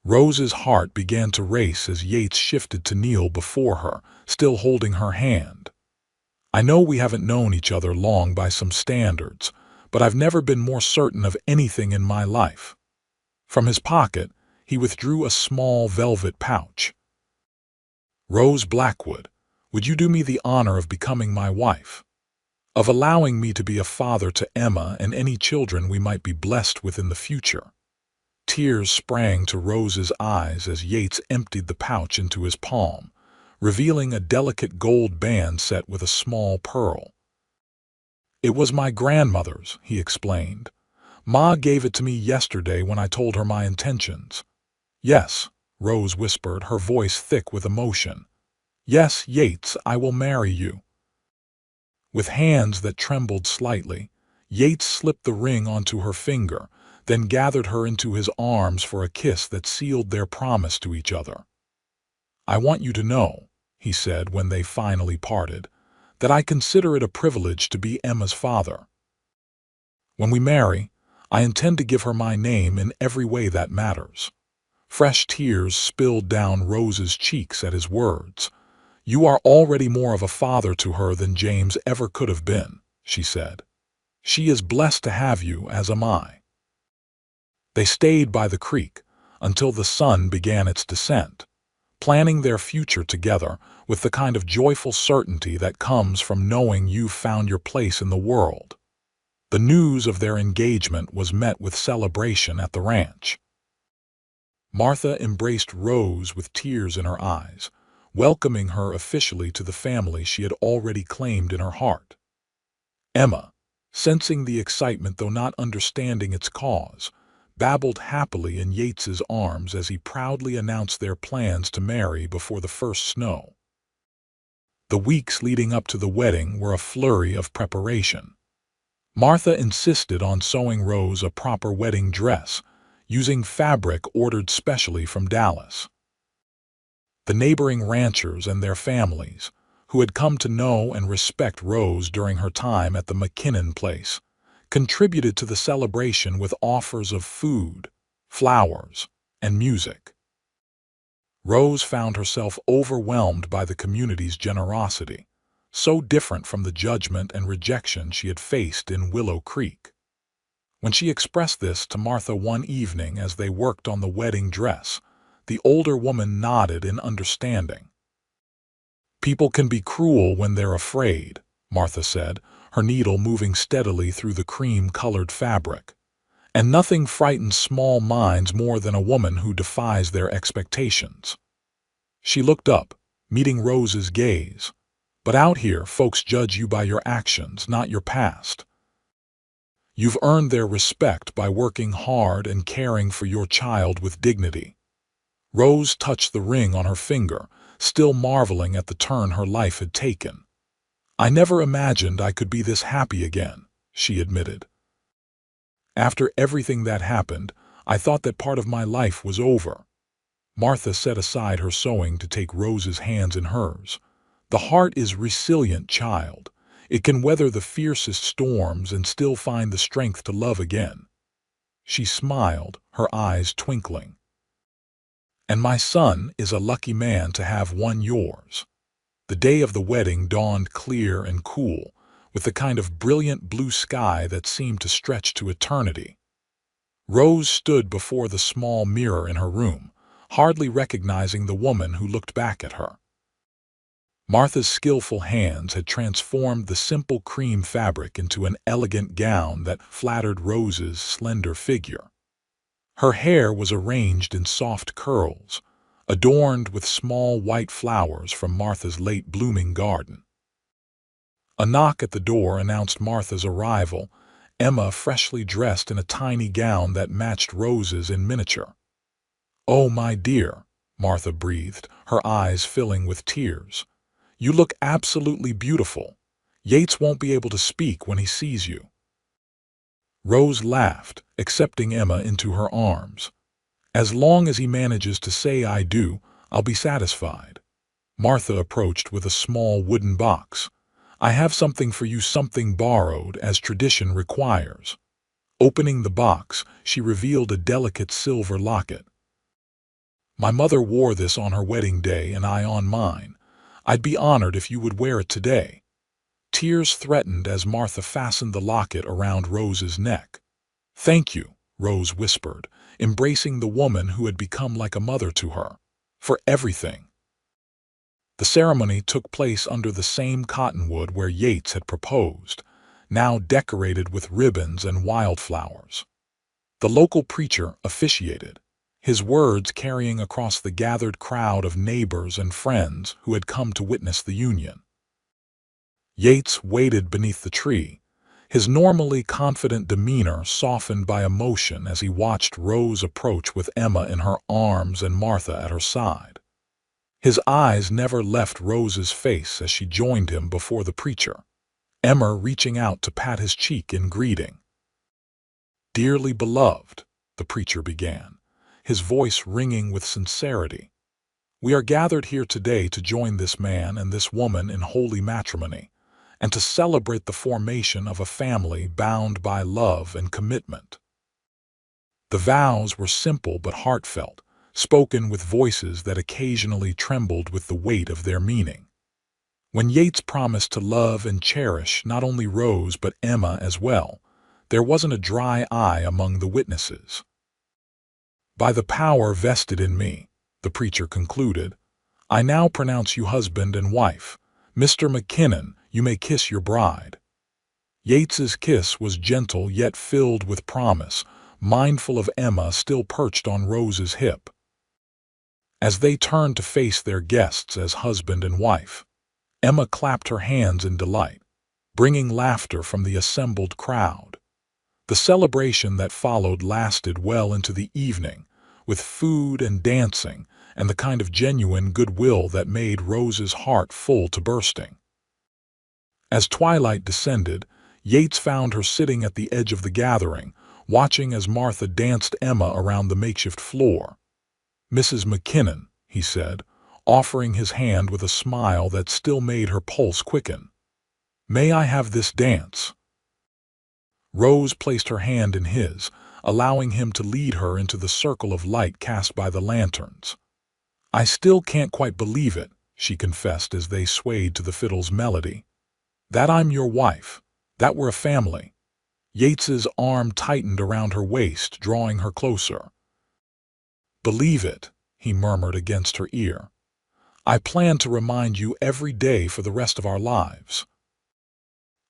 Rose's heart began to race as Yates shifted to kneel before her, still holding her hand. "I know we haven't known each other long by some standards, but I've never been more certain of anything in my life." From his pocket, he withdrew a small velvet pouch. "Rose Blackwood, would you do me the honor of becoming my wife? Of allowing me to be a father to Emma and any children we might be blessed with in the future?" Tears sprang to Rose's eyes as Yates emptied the pouch into his palm, revealing a delicate gold band set with a small pearl. "It was my grandmother's," he explained. "Ma gave it to me yesterday when I told her my intentions." "Yes," Rose whispered, her voice thick with emotion. "Yes, Yates, I will marry you." With hands that trembled slightly, Yates slipped the ring onto her finger, then gathered her into his arms for a kiss that sealed their promise to each other. "I want you to know," he said when they finally parted, "that I consider it a privilege to be Emma's father. When we marry, I intend to give her my name in every way that matters." Fresh tears spilled down Rose's cheeks at his words. "You are already more of a father to her than James ever could have been," she said. "She is blessed to have you, as am I." They stayed by the creek until the sun began its descent, planning their future together with the kind of joyful certainty that comes from knowing you've found your place in the world. The news of their engagement was met with celebration at the ranch. Martha embraced Rose with tears in her eyes, welcoming her officially to the family she had already claimed in her heart. Emma, sensing the excitement though not understanding its cause, babbled happily in Yates's arms as he proudly announced their plans to marry before the first snow. The weeks leading up to the wedding were a flurry of preparation. Martha insisted on sewing Rose a proper wedding dress, using fabric ordered specially from Dallas. The neighboring ranchers and their families, who had come to know and respect Rose during her time at the McKinnon place, contributed to the celebration with offers of food, flowers, and music. Rose found herself overwhelmed by the community's generosity, so different from the judgment and rejection she had faced in Willow Creek. When she expressed this to Martha one evening as they worked on the wedding dress, the older woman nodded in understanding. "People can be cruel when they're afraid," Martha said, her needle moving steadily through the cream-colored fabric. "And nothing frightens small minds more than a woman who defies their expectations." She looked up, meeting Rose's gaze. "But out here, folks judge you by your actions, not your past. You've earned their respect by working hard and caring for your child with dignity." Rose touched the ring on her finger, still marveling at the turn her life had taken. "I never imagined I could be this happy again," she admitted. "After everything that happened, I thought that part of my life was over." Martha set aside her sewing to take Rose's hands in hers. "The heart is resilient, child. It can weather the fiercest storms and still find the strength to love again." She smiled, her eyes twinkling. "And my son is a lucky man to have one yours." The day of the wedding dawned clear and cool, with the kind of brilliant blue sky that seemed to stretch to eternity. Rose stood before the small mirror in her room, hardly recognizing the woman who looked back at her. Martha's skillful hands had transformed the simple cream fabric into an elegant gown that flattered Rose's slender figure. Her hair was arranged in soft curls, adorned with small white flowers from Martha's late-blooming garden. A knock at the door announced Martha's arrival, Emma freshly dressed in a tiny gown that matched Rose's in miniature. "Oh, my dear," Martha breathed, her eyes filling with tears. "You look absolutely beautiful. Yates won't be able to speak when he sees you." Rose laughed, accepting Emma into her arms. "As long as he manages to say I do, I'll be satisfied." Martha approached with a small wooden box. "I have something for you, something borrowed, as tradition requires." Opening the box, she revealed a delicate silver locket. "My mother wore this on her wedding day and I on mine. I'd be honored if you would wear it today." Tears threatened as Martha fastened the locket around Rose's neck. "Thank you," Rose whispered, embracing the woman who had become like a mother to her. "For everything." The ceremony took place under the same cottonwood where Yates had proposed, now decorated with ribbons and wildflowers. The local preacher officiated, his words carrying across the gathered crowd of neighbors and friends who had come to witness the union. Yates waited beneath the tree, his normally confident demeanor softened by emotion as he watched Rose approach with Emma in her arms and Martha at her side. His eyes never left Rose's face as she joined him before the preacher, Emma reaching out to pat his cheek in greeting. "Dearly beloved," the preacher began, his voice ringing with sincerity, "we are gathered here today to join this man and this woman in holy matrimony, and to celebrate the formation of a family bound by love and commitment." The vows were simple but heartfelt, spoken with voices that occasionally trembled with the weight of their meaning. When Yates promised to love and cherish not only Rose but Emma as well, there wasn't a dry eye among the witnesses. "By the power vested in me," the preacher concluded, "I now pronounce you husband and wife. Mr. McKinnon, you may kiss your bride." Yates's kiss was gentle yet filled with promise, mindful of Emma still perched on Rose's hip. As they turned to face their guests as husband and wife, Emma clapped her hands in delight, bringing laughter from the assembled crowd. The celebration that followed lasted well into the evening, with food and dancing and the kind of genuine goodwill that made Rose's heart full to bursting. As twilight descended, Yates found her sitting at the edge of the gathering, watching as Martha danced Emma around the makeshift floor. "Mrs. McKinnon," he said, offering his hand with a smile that still made her pulse quicken, "may I have this dance?" Rose placed her hand in his, allowing him to lead her into the circle of light cast by the lanterns. "I still can't quite believe it," she confessed as they swayed to the fiddle's melody. "That I'm your wife, that we're a family." Yates's arm tightened around her waist, drawing her closer. "Believe it," he murmured against her ear. "I plan to remind you every day for the rest of our lives."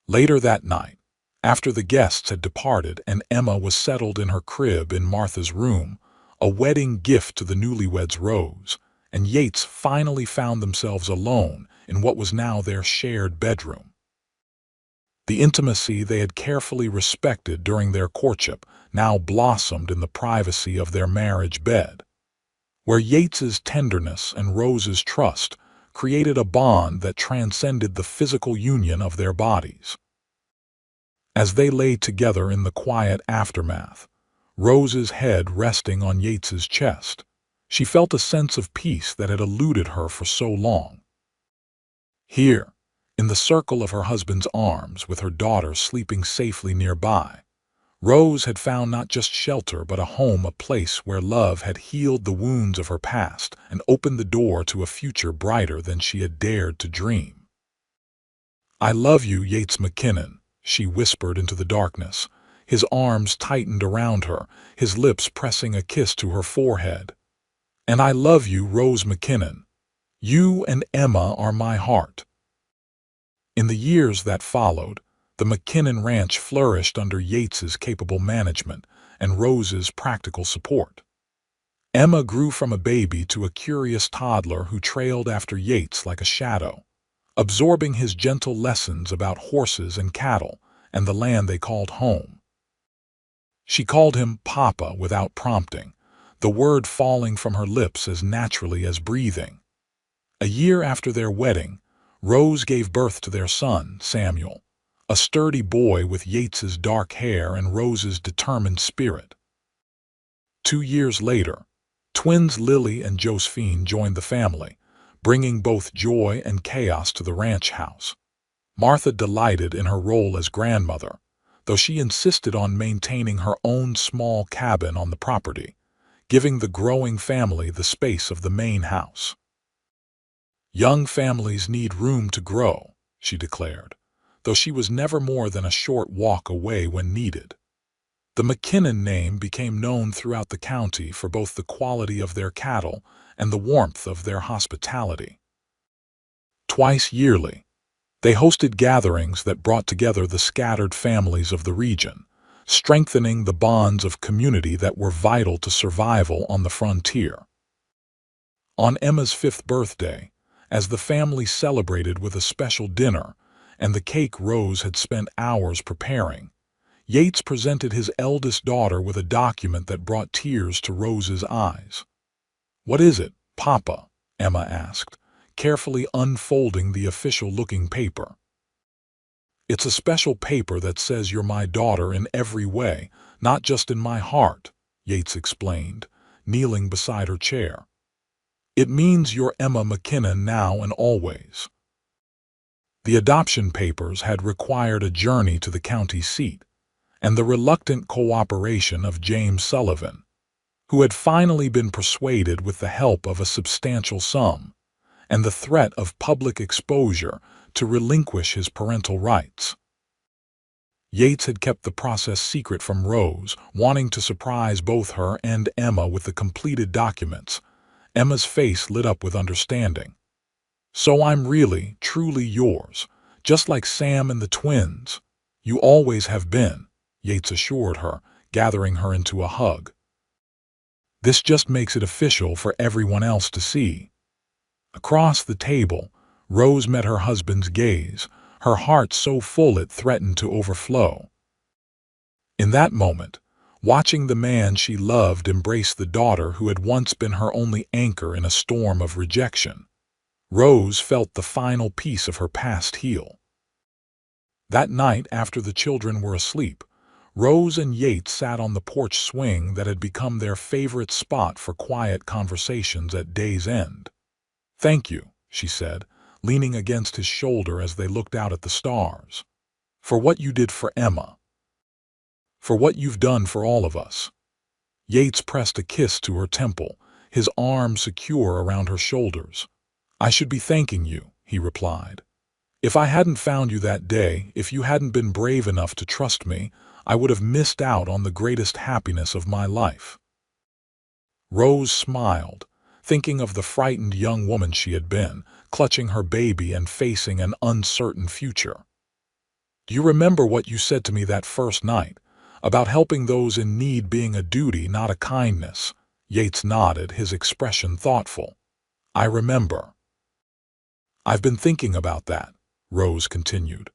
Later that night, after the guests had departed and Emma was settled in her crib in Martha's room, a wedding gift to the newlyweds Rose, and Yates finally found themselves alone in what was now their shared bedroom. The intimacy they had carefully respected during their courtship now blossomed in the privacy of their marriage bed, where Yates's tenderness and Rose's trust created a bond that transcended the physical union of their bodies. As they lay together in the quiet aftermath, Rose's head resting on Yates's chest, she felt a sense of peace that had eluded her for so long. Here, in the circle of her husband's arms, with her daughter sleeping safely nearby, Rose had found not just shelter but a home, a place where love had healed the wounds of her past and opened the door to a future brighter than she had dared to dream. "I love you, Yates McKinnon," she whispered into the darkness. His arms tightened around her, his lips pressing a kiss to her forehead. "And I love you, Rose McKinnon. You and Emma are my heart." In the years that followed, the McKinnon Ranch flourished under Yates's capable management and Rose's practical support. Emma grew from a baby to a curious toddler who trailed after Yates like a shadow, absorbing his gentle lessons about horses and cattle and the land they called home. She called him Papa without prompting, the word falling from her lips as naturally as breathing. A year after their wedding, Rose gave birth to their son, Samuel, a sturdy boy with Yates's dark hair and Rose's determined spirit. 2 years later, twins Lily and Josephine joined the family, bringing both joy and chaos to the ranch house. Martha delighted in her role as grandmother, though she insisted on maintaining her own small cabin on the property, giving the growing family the space of the main house. "Young families need room to grow," she declared, though she was never more than a short walk away when needed. The McKinnon name became known throughout the county for both the quality of their cattle and the warmth of their hospitality. Twice yearly, they hosted gatherings that brought together the scattered families of the region, strengthening the bonds of community that were vital to survival on the frontier. On Emma's 5th birthday, as the family celebrated with a special dinner and the cake Rose had spent hours preparing, Yates presented his eldest daughter with a document that brought tears to Rose's eyes. "What is it, Papa?" Emma asked, carefully unfolding the official-looking paper. "It's a special paper that says you're my daughter in every way, not just in my heart," Yates explained, kneeling beside her chair. "It means you're Emma McKinnon now and always." The adoption papers had required a journey to the county seat, and the reluctant cooperation of James Sullivan, who had finally been persuaded with the help of a substantial sum and the threat of public exposure to relinquish his parental rights. Yates had kept the process secret from Rose, wanting to surprise both her and Emma with the completed documents. Emma's face lit up with understanding. "So I'm really, truly yours, just like Sam and the twins. You always have been," Yates assured her, gathering her into a hug. "This just makes it official for everyone else to see." Across the table, Rose met her husband's gaze, her heart so full it threatened to overflow. In that moment, watching the man she loved embrace the daughter who had once been her only anchor in a storm of rejection, Rose felt the final piece of her past heal. That night, after the children were asleep, Rose and Yates sat on the porch swing that had become their favorite spot for quiet conversations at day's end. "Thank you," she said, leaning against his shoulder as they looked out at the stars, "for what you did for Emma. For what you've done for all of us." Yates pressed a kiss to her temple, his arm secure around her shoulders. "I should be thanking you," he replied. "If I hadn't found you that day, if you hadn't been brave enough to trust me, I would have missed out on the greatest happiness of my life." Rose smiled, thinking of the frightened young woman she had been, clutching her baby and facing an uncertain future. "Do you remember what you said to me that first night, about helping those in need being a duty, not a kindness?" Yates nodded, his expression thoughtful. "I remember." "I've been thinking about that," Rose continued,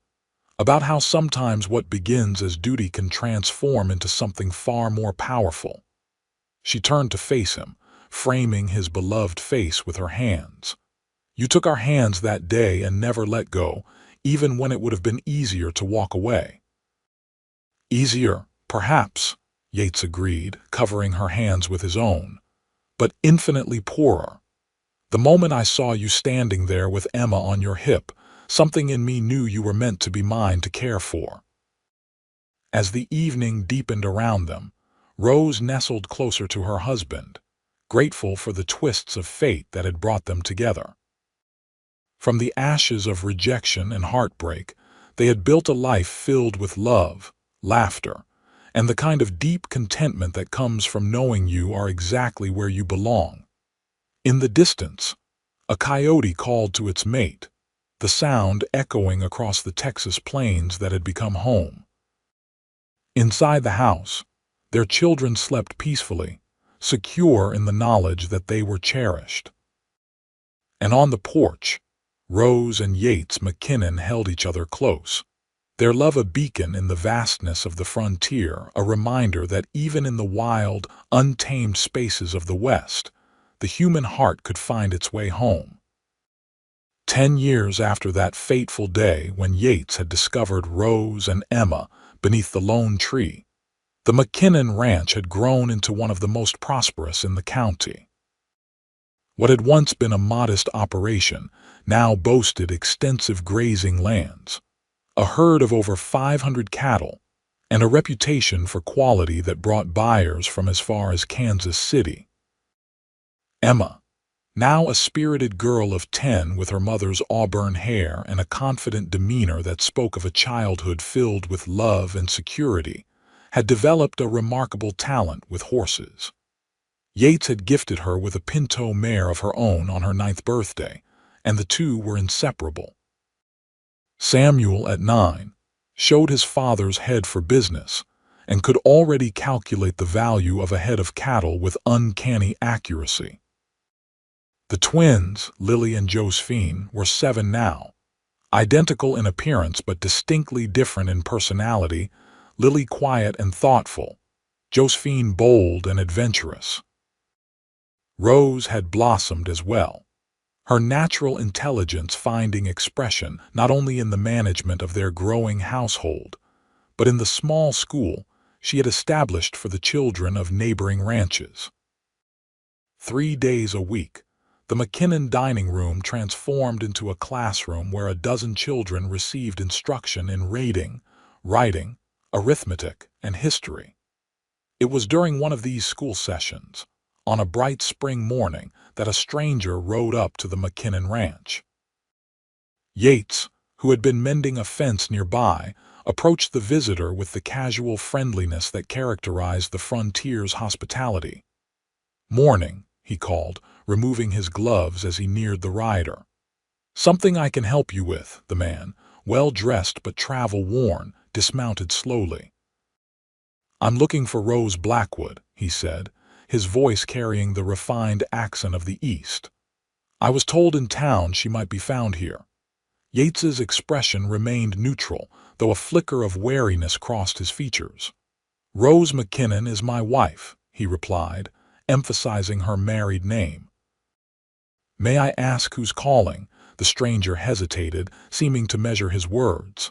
"about how sometimes what begins as duty can transform into something far more powerful." She turned to face him, framing his beloved face with her hands. "You took our hands that day and never let go, even when it would have been easier to walk away." "Easier, perhaps," Yates agreed, covering her hands with his own, "but infinitely poorer. The moment I saw you standing there with Emma on your hip, something in me knew you were meant to be mine to care for." As the evening deepened around them, Rose nestled closer to her husband, grateful for the twists of fate that had brought them together. From the ashes of rejection and heartbreak, they had built a life filled with love, laughter, and the kind of deep contentment that comes from knowing you are exactly where you belong. In the distance, a coyote called to its mate, the sound echoing across the Texas plains that had become home. Inside the house, their children slept peacefully, secure in the knowledge that they were cherished. And on the porch, Rose and Yates McKinnon held each other close, their love a beacon in the vastness of the frontier, a reminder that even in the wild, untamed spaces of the West, the human heart could find its way home. 10 years after that fateful day when Yates had discovered Rose and Emma beneath the lone tree, the McKinnon Ranch had grown into one of the most prosperous in the county. What had once been a modest operation now boasted extensive grazing lands, a herd of over 500 cattle, and a reputation for quality that brought buyers from as far as Kansas City. Emma, now a spirited girl of 10 with her mother's auburn hair and a confident demeanor that spoke of a childhood filled with love and security, had developed a remarkable talent with horses. Yates had gifted her with a pinto mare of her own on her 9th birthday, and the two were inseparable. Samuel, at 9, showed his father's head for business and could already calculate the value of a head of cattle with uncanny accuracy. The twins, Lily and Josephine, were 7 now, identical in appearance but distinctly different in personality, Lily quiet and thoughtful, Josephine bold and adventurous. Rose had blossomed as well, her natural intelligence finding expression not only in the management of their growing household, but in the small school she had established for the children of neighboring ranches. 3 days a week, the McKinnon dining room transformed into a classroom where a dozen children received instruction in reading, writing, arithmetic, and history. It was during one of these school sessions, on a bright spring morning, that a stranger rode up to the McKinnon ranch. Yates, who had been mending a fence nearby, approached the visitor with the casual friendliness that characterized the frontier's hospitality. "Morning," he called, removing his gloves as he neared the rider. "Something I can help you with," the man, well-dressed but travel-worn, dismounted slowly. "I'm looking for Rose Blackwood," he said, his voice carrying the refined accent of the East. "I was told in town she might be found here." Yates's expression remained neutral, though a flicker of wariness crossed his features. "Rose McKinnon is my wife," he replied, emphasizing her married name. "May I ask who's calling?" The stranger hesitated, seeming to measure his words.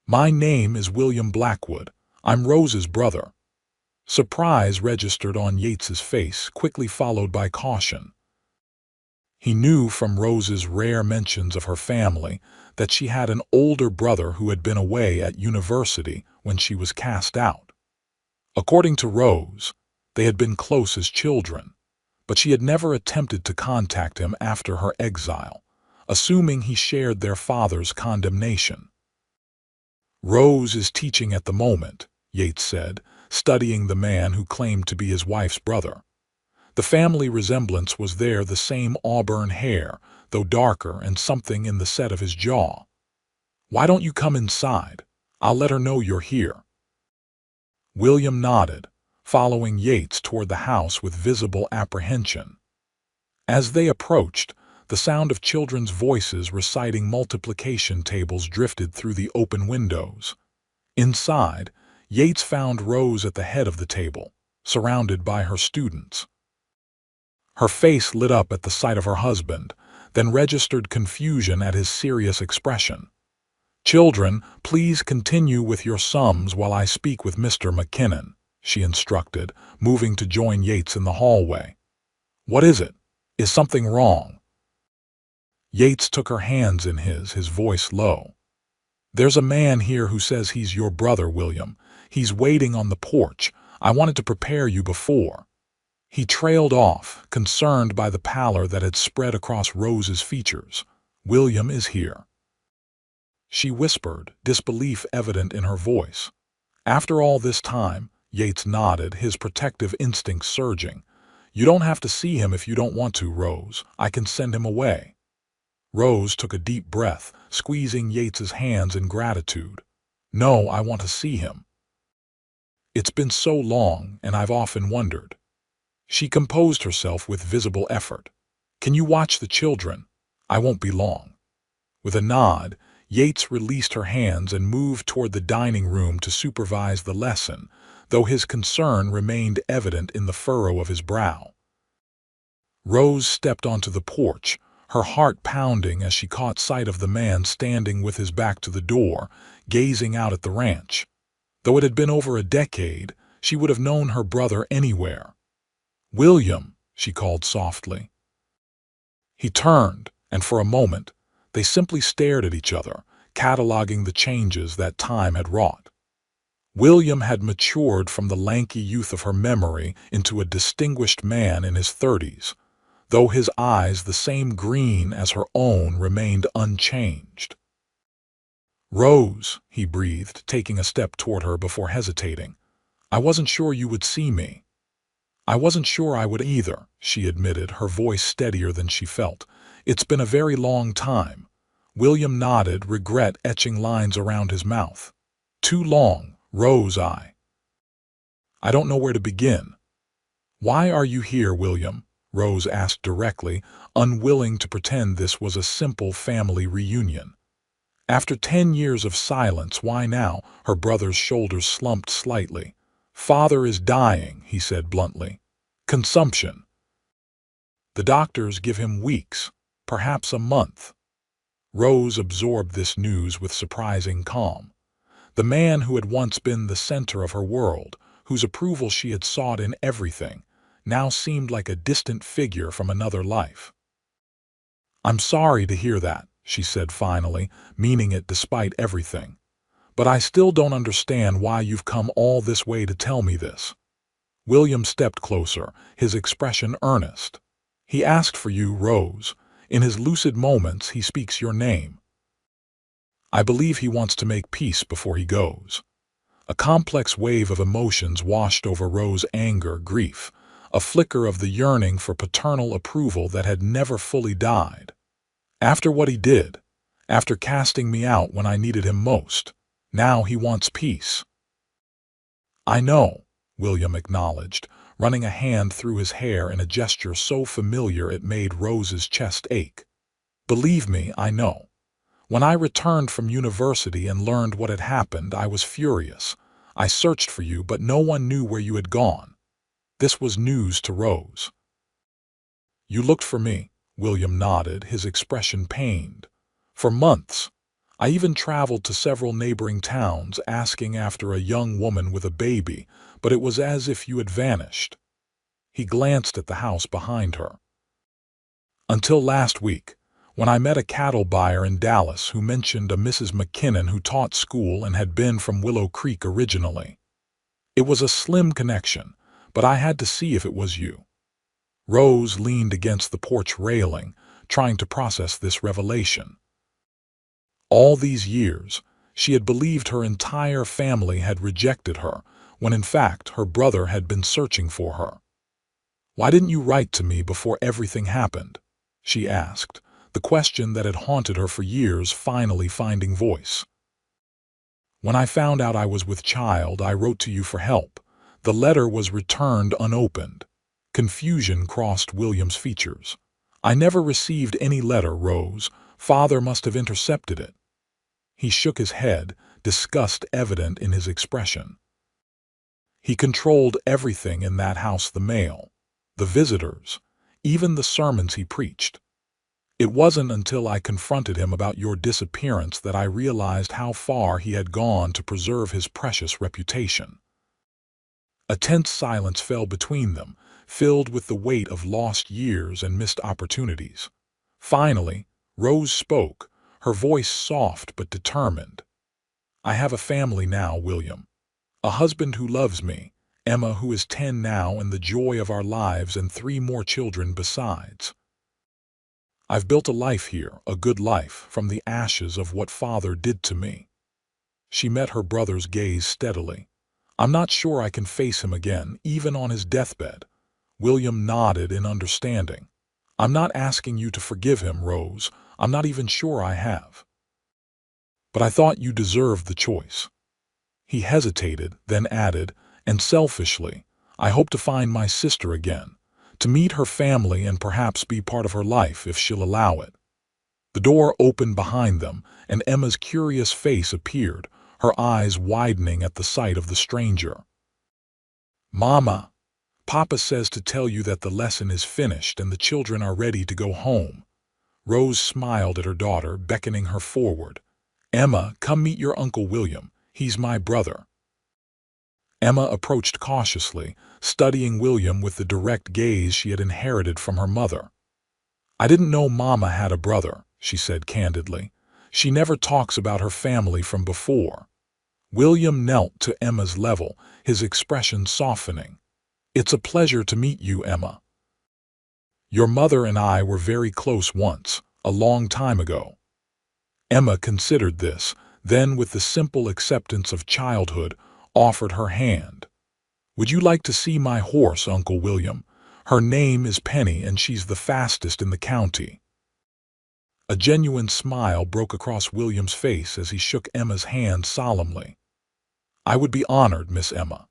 "My name is William Blackwood. I'm Rose's brother." Surprise registered on Yates's face, quickly followed by caution. He knew from Rose's rare mentions of her family that she had an older brother who had been away at university when she was cast out. According to Rose, they had been close as children, but she had never attempted to contact him after her exile, assuming he shared their father's condemnation. "Rose is teaching at the moment," Yates said, studying the man who claimed to be his wife's brother. The family resemblance was there, the same auburn hair, though darker, and something in the set of his jaw. "Why don't you come inside? I'll let her know you're here." William nodded, following Yates toward the house with visible apprehension. As they approached, the sound of children's voices reciting multiplication tables drifted through the open windows. Inside, Yates found Rose at the head of the table, surrounded by her students. Her face lit up at the sight of her husband, then registered confusion at his serious expression. "Children, please continue with your sums while I speak with Mr. McKinnon," she instructed, moving to join Yates in the hallway. "What is it? Is something wrong?" Yates took her hands in his voice low. "There's a man here who says he's your brother, William. He's waiting on the porch. I wanted to prepare you before." He trailed off, concerned by the pallor that had spread across Rose's features. "William is here," she whispered, disbelief evident in her voice. "After all this time," Yates nodded, his protective instincts surging. "You don't have to see him if you don't want to, Rose. I can send him away." Rose took a deep breath, squeezing Yates's hands in gratitude. "No, I want to see him. It's been so long, and I've often wondered." She composed herself with visible effort. "Can you watch the children? I won't be long." With a nod, Yates released her hands and moved toward the dining room to supervise the lesson, though his concern remained evident in the furrow of his brow. Rose stepped onto the porch, her heart pounding as she caught sight of the man standing with his back to the door, gazing out at the ranch. Though it had been over a decade, she would have known her brother anywhere. "William," she called softly. He turned, and for a moment, they simply stared at each other, cataloging the changes that time had wrought. William had matured from the lanky youth of her memory into a distinguished man in his 30s, though his eyes, the same green as her own, remained unchanged. "Rose," he breathed, taking a step toward her before hesitating. "I wasn't sure you would see me." "I wasn't sure I would either," she admitted, her voice steadier than she felt. "It's been a very long time." William nodded, regret etching lines around his mouth. "Too long, Rose. I don't know where to begin." "Why are you here, William?" Rose asked directly, unwilling to pretend this was a simple family reunion. After 10 years of silence, why now? Her brother's shoulders slumped slightly. "Father is dying," he said bluntly. "Consumption. The doctors give him weeks, perhaps a month." Rose absorbed this news with surprising calm. The man who had once been the center of her world, whose approval she had sought in everything, now seemed like a distant figure from another life. "I'm sorry to hear that," she said finally, meaning it despite everything. "But I still don't understand why you've come all this way to tell me this." William stepped closer, his expression earnest. "He asked for you, Rose. In his lucid moments, he speaks your name. I believe he wants to make peace before he goes." A complex wave of emotions washed over Rose's: anger, grief, a flicker of the yearning for paternal approval that had never fully died. "After what he did, after casting me out when I needed him most, now he wants peace." "I know," William acknowledged, running a hand through his hair in a gesture so familiar it made Rose's chest ache. "Believe me, I know. When I returned from university and learned what had happened, I was furious. I searched for you, but no one knew where you had gone." This was news to Rose. "You looked for me," William nodded, his expression pained. "For months. I even traveled to several neighboring towns asking after a young woman with a baby, but it was as if you had vanished." He glanced at the house behind her. "Until last week, when I met a cattle buyer in Dallas who mentioned a Mrs. McKinnon who taught school and had been from Willow Creek originally. It was a slim connection, but I had to see if it was you." Rose leaned against the porch railing, trying to process this revelation. All these years, she had believed her entire family had rejected her, when in fact her brother had been searching for her. "Why didn't you write to me before everything happened?" she asked, the question that had haunted her for years finally finding voice. "When I found out I was with child, I wrote to you for help. The letter was returned unopened." Confusion crossed William's features. "I never received any letter, Rose. Father must have intercepted it." He shook his head, disgust evident in his expression. "He controlled everything in that house, the mail, the visitors, even the sermons he preached. It wasn't until I confronted him about your disappearance that I realized how far he had gone to preserve his precious reputation." A tense silence fell between them, filled with the weight of lost years and missed opportunities. Finally, Rose spoke, her voice soft but determined. "I have a family now, William. A husband who loves me, Emma who is 10 now and the joy of our lives, and 3 more children besides. I've built a life here, a good life, from the ashes of what father did to me." She met her brother's gaze steadily. "I'm not sure I can face him again, even on his deathbed." William nodded in understanding. "I'm not asking you to forgive him, Rose. I'm not even sure I have. But I thought you deserved the choice." He hesitated, then added, "And selfishly, I hope to find my sister again, to meet her family and perhaps be part of her life if she'll allow it." The door opened behind them, and Emma's curious face appeared, her eyes widening at the sight of the stranger. "Mama, Papa says to tell you that the lesson is finished and the children are ready to go home." Rose smiled at her daughter, beckoning her forward. "Emma, come meet your Uncle William. He's my brother." Emma approached cautiously, studying William with the direct gaze she had inherited from her mother. "I didn't know Mama had a brother," she said candidly. "She never talks about her family from before." William knelt to Emma's level, his expression softening. "It's a pleasure to meet you, Emma. Your mother and I were very close once, a long time ago." Emma considered this, then with the simple acceptance of childhood, offered her hand. "Would you like to see my horse, Uncle William? Her name is Penny and she's the fastest in the county." A genuine smile broke across William's face as he shook Emma's hand solemnly. "I would be honored, Miss Emma."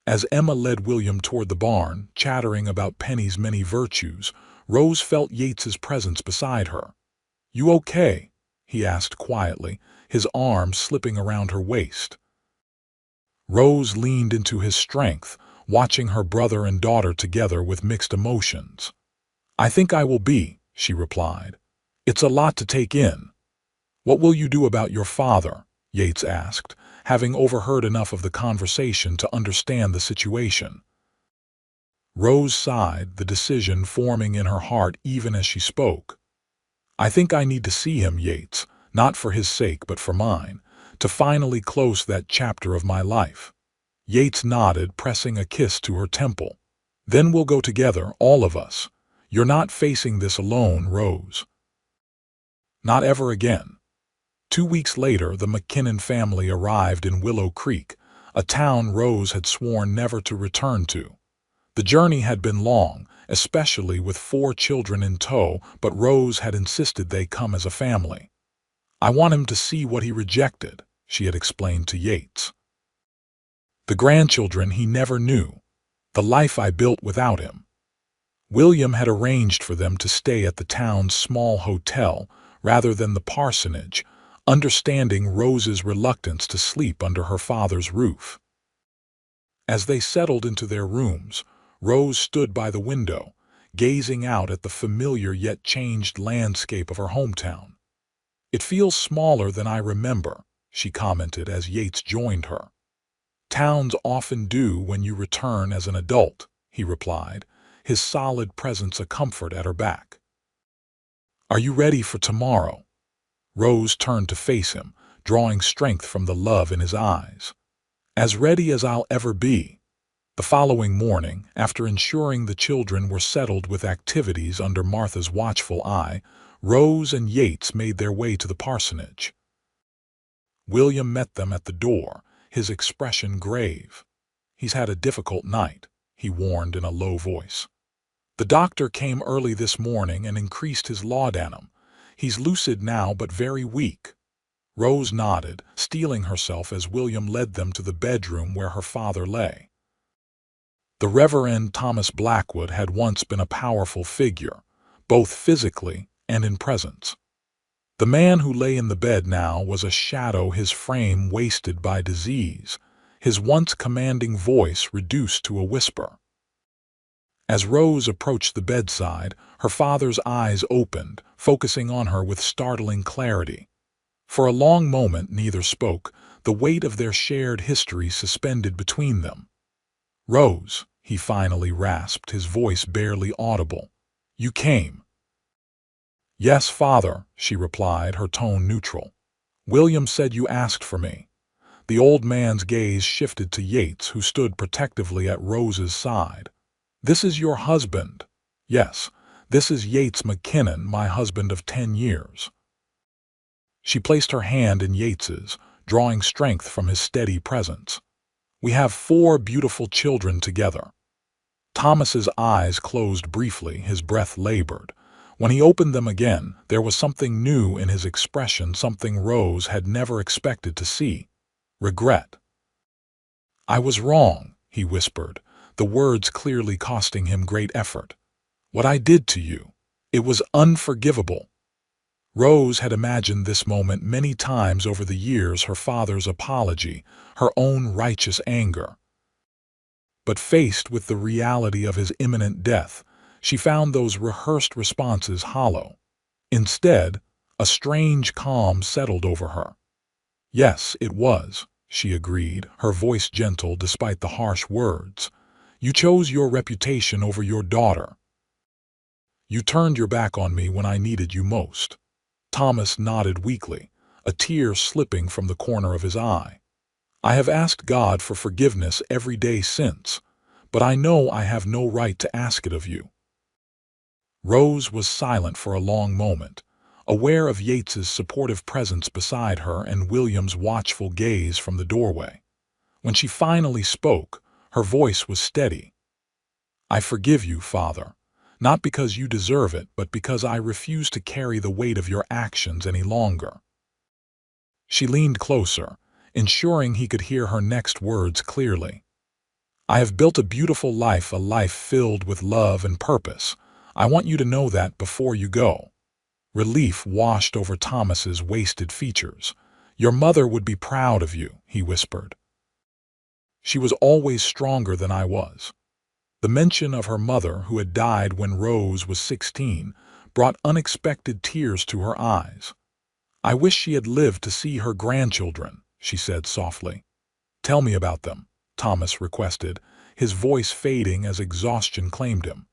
As Emma led William toward the barn, chattering about Penny's many virtues, Rose felt Yates's presence beside her. "You okay?" he asked quietly, his arm slipping around her waist. Rose leaned into his strength, watching her brother and daughter together with mixed emotions. "I think I will be," she replied. "It's a lot to take in." "What will you do about your father?" Yates asked, having overheard enough of the conversation to understand the situation. Rose sighed, the decision forming in her heart even as she spoke. "I think I need to see him, Yates, not for his sake but for mine, to finally close that chapter of my life." Yates nodded, pressing a kiss to her temple. "Then we'll go together, all of us. You're not facing this alone, Rose. Not ever again." 2 weeks later, the McKinnon family arrived in Willow Creek, a town Rose had sworn never to return to. The journey had been long, especially with 4 children in tow, but Rose had insisted they come as a family. "I want him to see what he rejected," she had explained to Yates. "The grandchildren he never knew, the life I built without him." William had arranged for them to stay at the town's small hotel rather than the parsonage, understanding Rose's reluctance to sleep under her father's roof. As they settled into their rooms, Rose stood by the window, gazing out at the familiar yet changed landscape of her hometown. "It feels smaller than I remember," she commented as Yates joined her. "Towns often do when you return as an adult," he replied, his solid presence a comfort at her back. "Are you ready for tomorrow?" Rose turned to face him, drawing strength from the love in his eyes. "As ready as I'll ever be." The following morning, after ensuring the children were settled with activities under Martha's watchful eye, Rose and Yates made their way to the parsonage. William met them at the door, his expression grave. "He's had a difficult night," he warned in a low voice. "The doctor came early this morning and increased his laudanum. He's lucid now but very weak." Rose nodded, steeling herself as William led them to the bedroom where her father lay. The Reverend Thomas Blackwood had once been a powerful figure, both physically and in presence. The man who lay in the bed now was a shadow, his frame wasted by disease, his once commanding voice reduced to a whisper. As Rose approached the bedside, her father's eyes opened, focusing on her with startling clarity. For a long moment neither spoke, the weight of their shared history suspended between them. "Rose," he finally rasped, his voice barely audible. "You came." "Yes, father," she replied, her tone neutral. "William said you asked for me." The old man's gaze shifted to Yates, who stood protectively at Rose's side. "This is your husband." "Yes, this is Yates McKinnon, my husband of 10 years. She placed her hand in Yates's, drawing strength from his steady presence. "We have 4 beautiful children together." Thomas's eyes closed briefly, his breath labored. When he opened them again, there was something new in his expression, something Rose had never expected to see. Regret. "I was wrong," he whispered, the words clearly costing him great effort. "What I did to you, it was unforgivable." Rose had imagined this moment many times over the years, her father's apology, her own righteous anger. But faced with the reality of his imminent death, she found those rehearsed responses hollow. Instead, a strange calm settled over her. "Yes, it was," she agreed, her voice gentle despite the harsh words. "You chose your reputation over your daughter. You turned your back on me when I needed you most." Thomas nodded weakly, a tear slipping from the corner of his eye. "I have asked God for forgiveness every day since, but I know I have no right to ask it of you." Rose was silent for a long moment, aware of Yates's supportive presence beside her and William's watchful gaze from the doorway. When she finally spoke, her voice was steady. "I forgive you, Father. Not because you deserve it, but because I refuse to carry the weight of your actions any longer." She leaned closer, ensuring he could hear her next words clearly. "I have built a beautiful life, a life filled with love and purpose. I want you to know that before you go." Relief washed over Thomas's wasted features. "Your mother would be proud of you," he whispered. "She was always stronger than I was." The mention of her mother, who had died when Rose was 16, brought unexpected tears to her eyes. "I wish she had lived to see her grandchildren," she said softly. "Tell me about them," Thomas requested, his voice fading as exhaustion claimed him.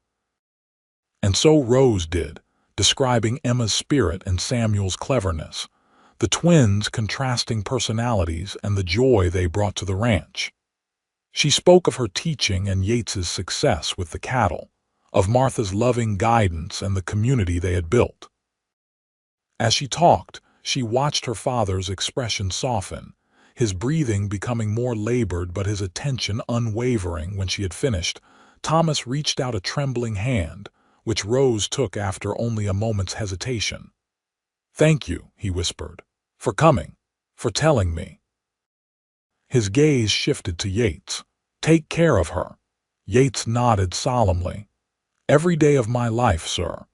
And so Rose did, describing Emma's spirit and Samuel's cleverness, the twins' contrasting personalities and the joy they brought to the ranch. She spoke of her teaching and Yates's success with the cattle, of Martha's loving guidance and the community they had built. As she talked, she watched her father's expression soften, his breathing becoming more labored but his attention unwavering. When she had finished, Thomas reached out a trembling hand, which Rose took after only a moment's hesitation. "Thank you," he whispered, "for coming, for telling me." His gaze shifted to Yates. "Take care of her." Yates nodded solemnly. "Every day of my life, sir."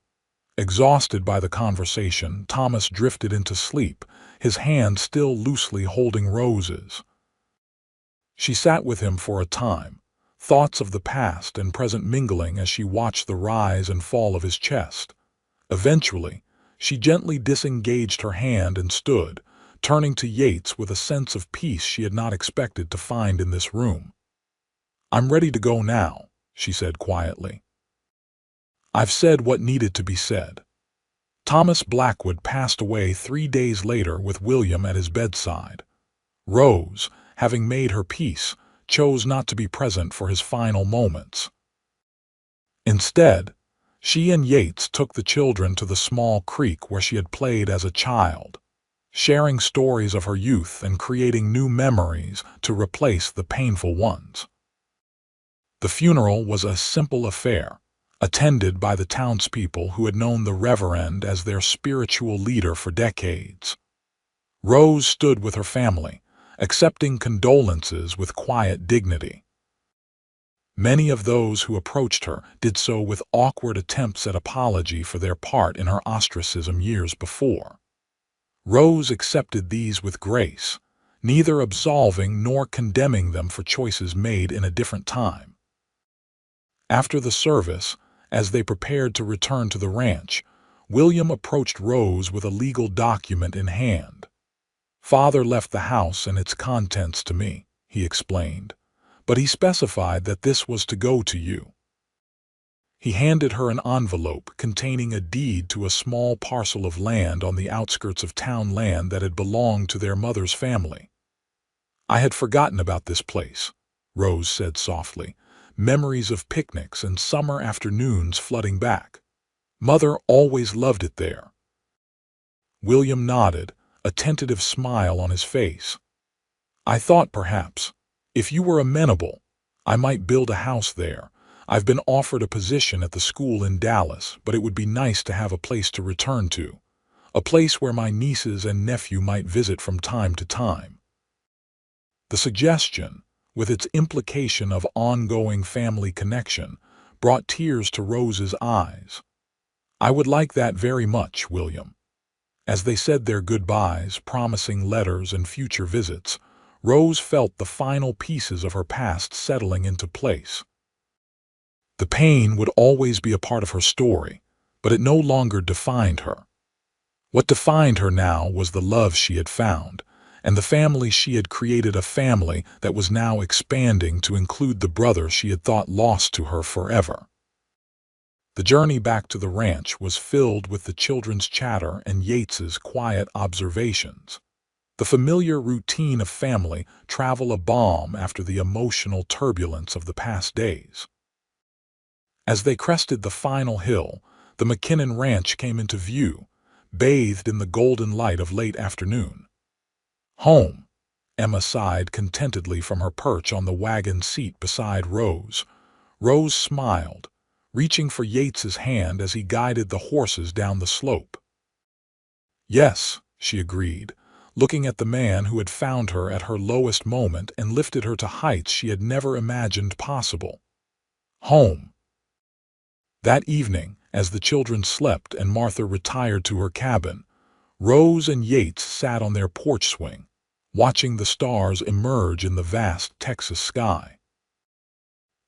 Exhausted by the conversation, Thomas drifted into sleep, his hand still loosely holding Rose's. She sat with him for a time, thoughts of the past and present mingling as she watched the rise and fall of his chest. Eventually, she gently disengaged her hand and stood, turning to Yates with a sense of peace she had not expected to find in this room. "I'm ready to go now," she said quietly. "I've said what needed to be said." Thomas Blackwood passed away 3 days later with William at his bedside. Rose, having made her peace, chose not to be present for his final moments. Instead, she and Yates took the children to the small creek where she had played as a child, sharing stories of her youth and creating new memories to replace the painful ones. The funeral was a simple affair, attended by the townspeople who had known the Reverend as their spiritual leader for decades. Rose stood with her family, accepting condolences with quiet dignity. Many of those who approached her did so with awkward attempts at apology for their part in her ostracism years before. Rose accepted these with grace, neither absolving nor condemning them for choices made in a different time. After the service, as they prepared to return to the ranch, William approached Rose with a legal document in hand. "Father left the house and its contents to me," he explained, "but he specified that this was to go to you." He handed her an envelope containing a deed to a small parcel of land on the outskirts of town, land that had belonged to their mother's family. "I had forgotten about this place," Rose said softly, memories of picnics and summer afternoons flooding back. "Mother always loved it there." William nodded, a tentative smile on his face. "I thought perhaps, if you were amenable, I might build a house there. I've been offered a position at the school in Dallas, but it would be nice to have a place to return to, a place where my nieces and nephew might visit from time to time." The suggestion, with its implication of ongoing family connection, brought tears to Rose's eyes. "I would like that very much, William." As they said their goodbyes, promising letters and future visits, Rose felt the final pieces of her past settling into place. The pain would always be a part of her story, but it no longer defined her. What defined her now was the love she had found, and the family she had created, a family that was now expanding to include the brother she had thought lost to her forever. The journey back to the ranch was filled with the children's chatter and Yates's quiet observations. The familiar routine of family travel, a balm after the emotional turbulence of the past days. As they crested the final hill, the McKinnon Ranch came into view, bathed in the golden light of late afternoon. "Home," Emma sighed contentedly from her perch on the wagon seat beside Rose. Rose smiled, reaching for Yates's hand as he guided the horses down the slope. "Yes," she agreed, looking at the man who had found her at her lowest moment and lifted her to heights she had never imagined possible. "Home." That evening, as the children slept and Martha retired to her cabin, Rose and Yates sat on their porch swing, watching the stars emerge in the vast Texas sky.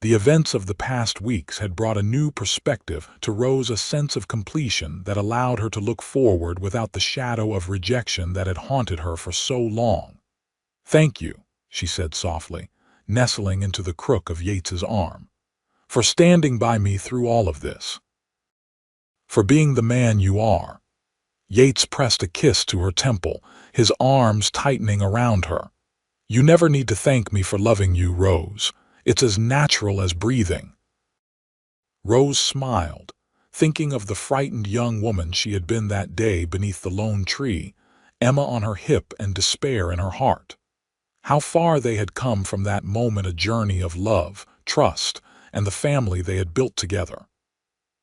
The events of the past weeks had brought a new perspective to Rose, a sense of completion that allowed her to look forward without the shadow of rejection that had haunted her for so long. "Thank you," she said softly, nestling into the crook of Yates's arm, "for standing by me through all of this. For being the man you are." Yates pressed a kiss to her temple, his arms tightening around her. "You never need to thank me for loving you, Rose. It's as natural as breathing." Rose smiled, thinking of the frightened young woman she had been that day beneath the lone tree, Emma on her hip and despair in her heart. How far they had come from that moment, a journey of love, trust, and the family they had built together.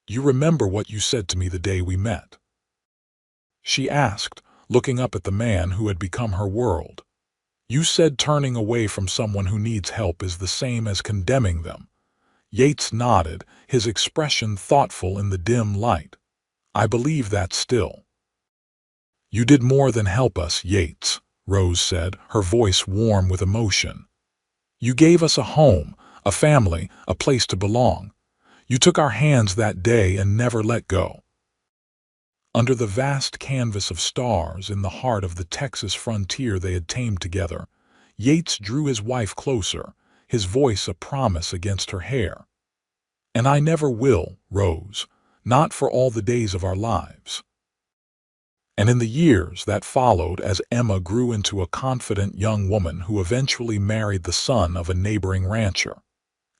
"You remember what you said to me the day we met?" she asked, looking up at the man who had become her world. "You said turning away from someone who needs help is the same as condemning them." Yates nodded, his expression thoughtful in the dim light. "I believe that still." "You did more than help us, Yates," Rose said, her voice warm with emotion. "You gave us a home, a family, a place to belong. You took our hands that day and never let go." Under the vast canvas of stars in the heart of the Texas frontier they had tamed together, Yates drew his wife closer, his voice a promise against her hair. "And I never will, Rose, not for all the days of our lives." And in the years that followed, as Emma grew into a confident young woman who eventually married the son of a neighboring rancher,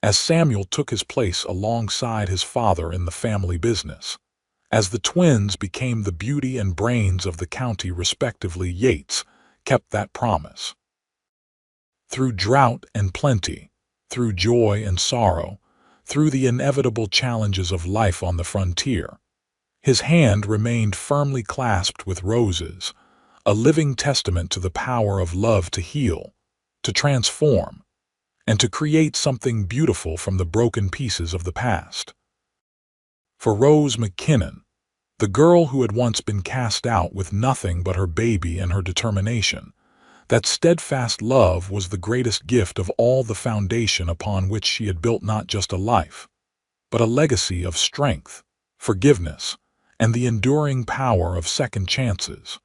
as Samuel took his place alongside his father in the family business, as the twins became the beauty and brains of the county respectively, Yates kept that promise. Through drought and plenty, through joy and sorrow, through the inevitable challenges of life on the frontier, his hand remained firmly clasped with Rose's, a living testament to the power of love to heal, to transform, and to create something beautiful from the broken pieces of the past. For Rose McKinnon, the girl who had once been cast out with nothing but her baby and her determination, that steadfast love was the greatest gift of all, the foundation upon which she had built not just a life, but a legacy of strength, forgiveness, and the enduring power of second chances.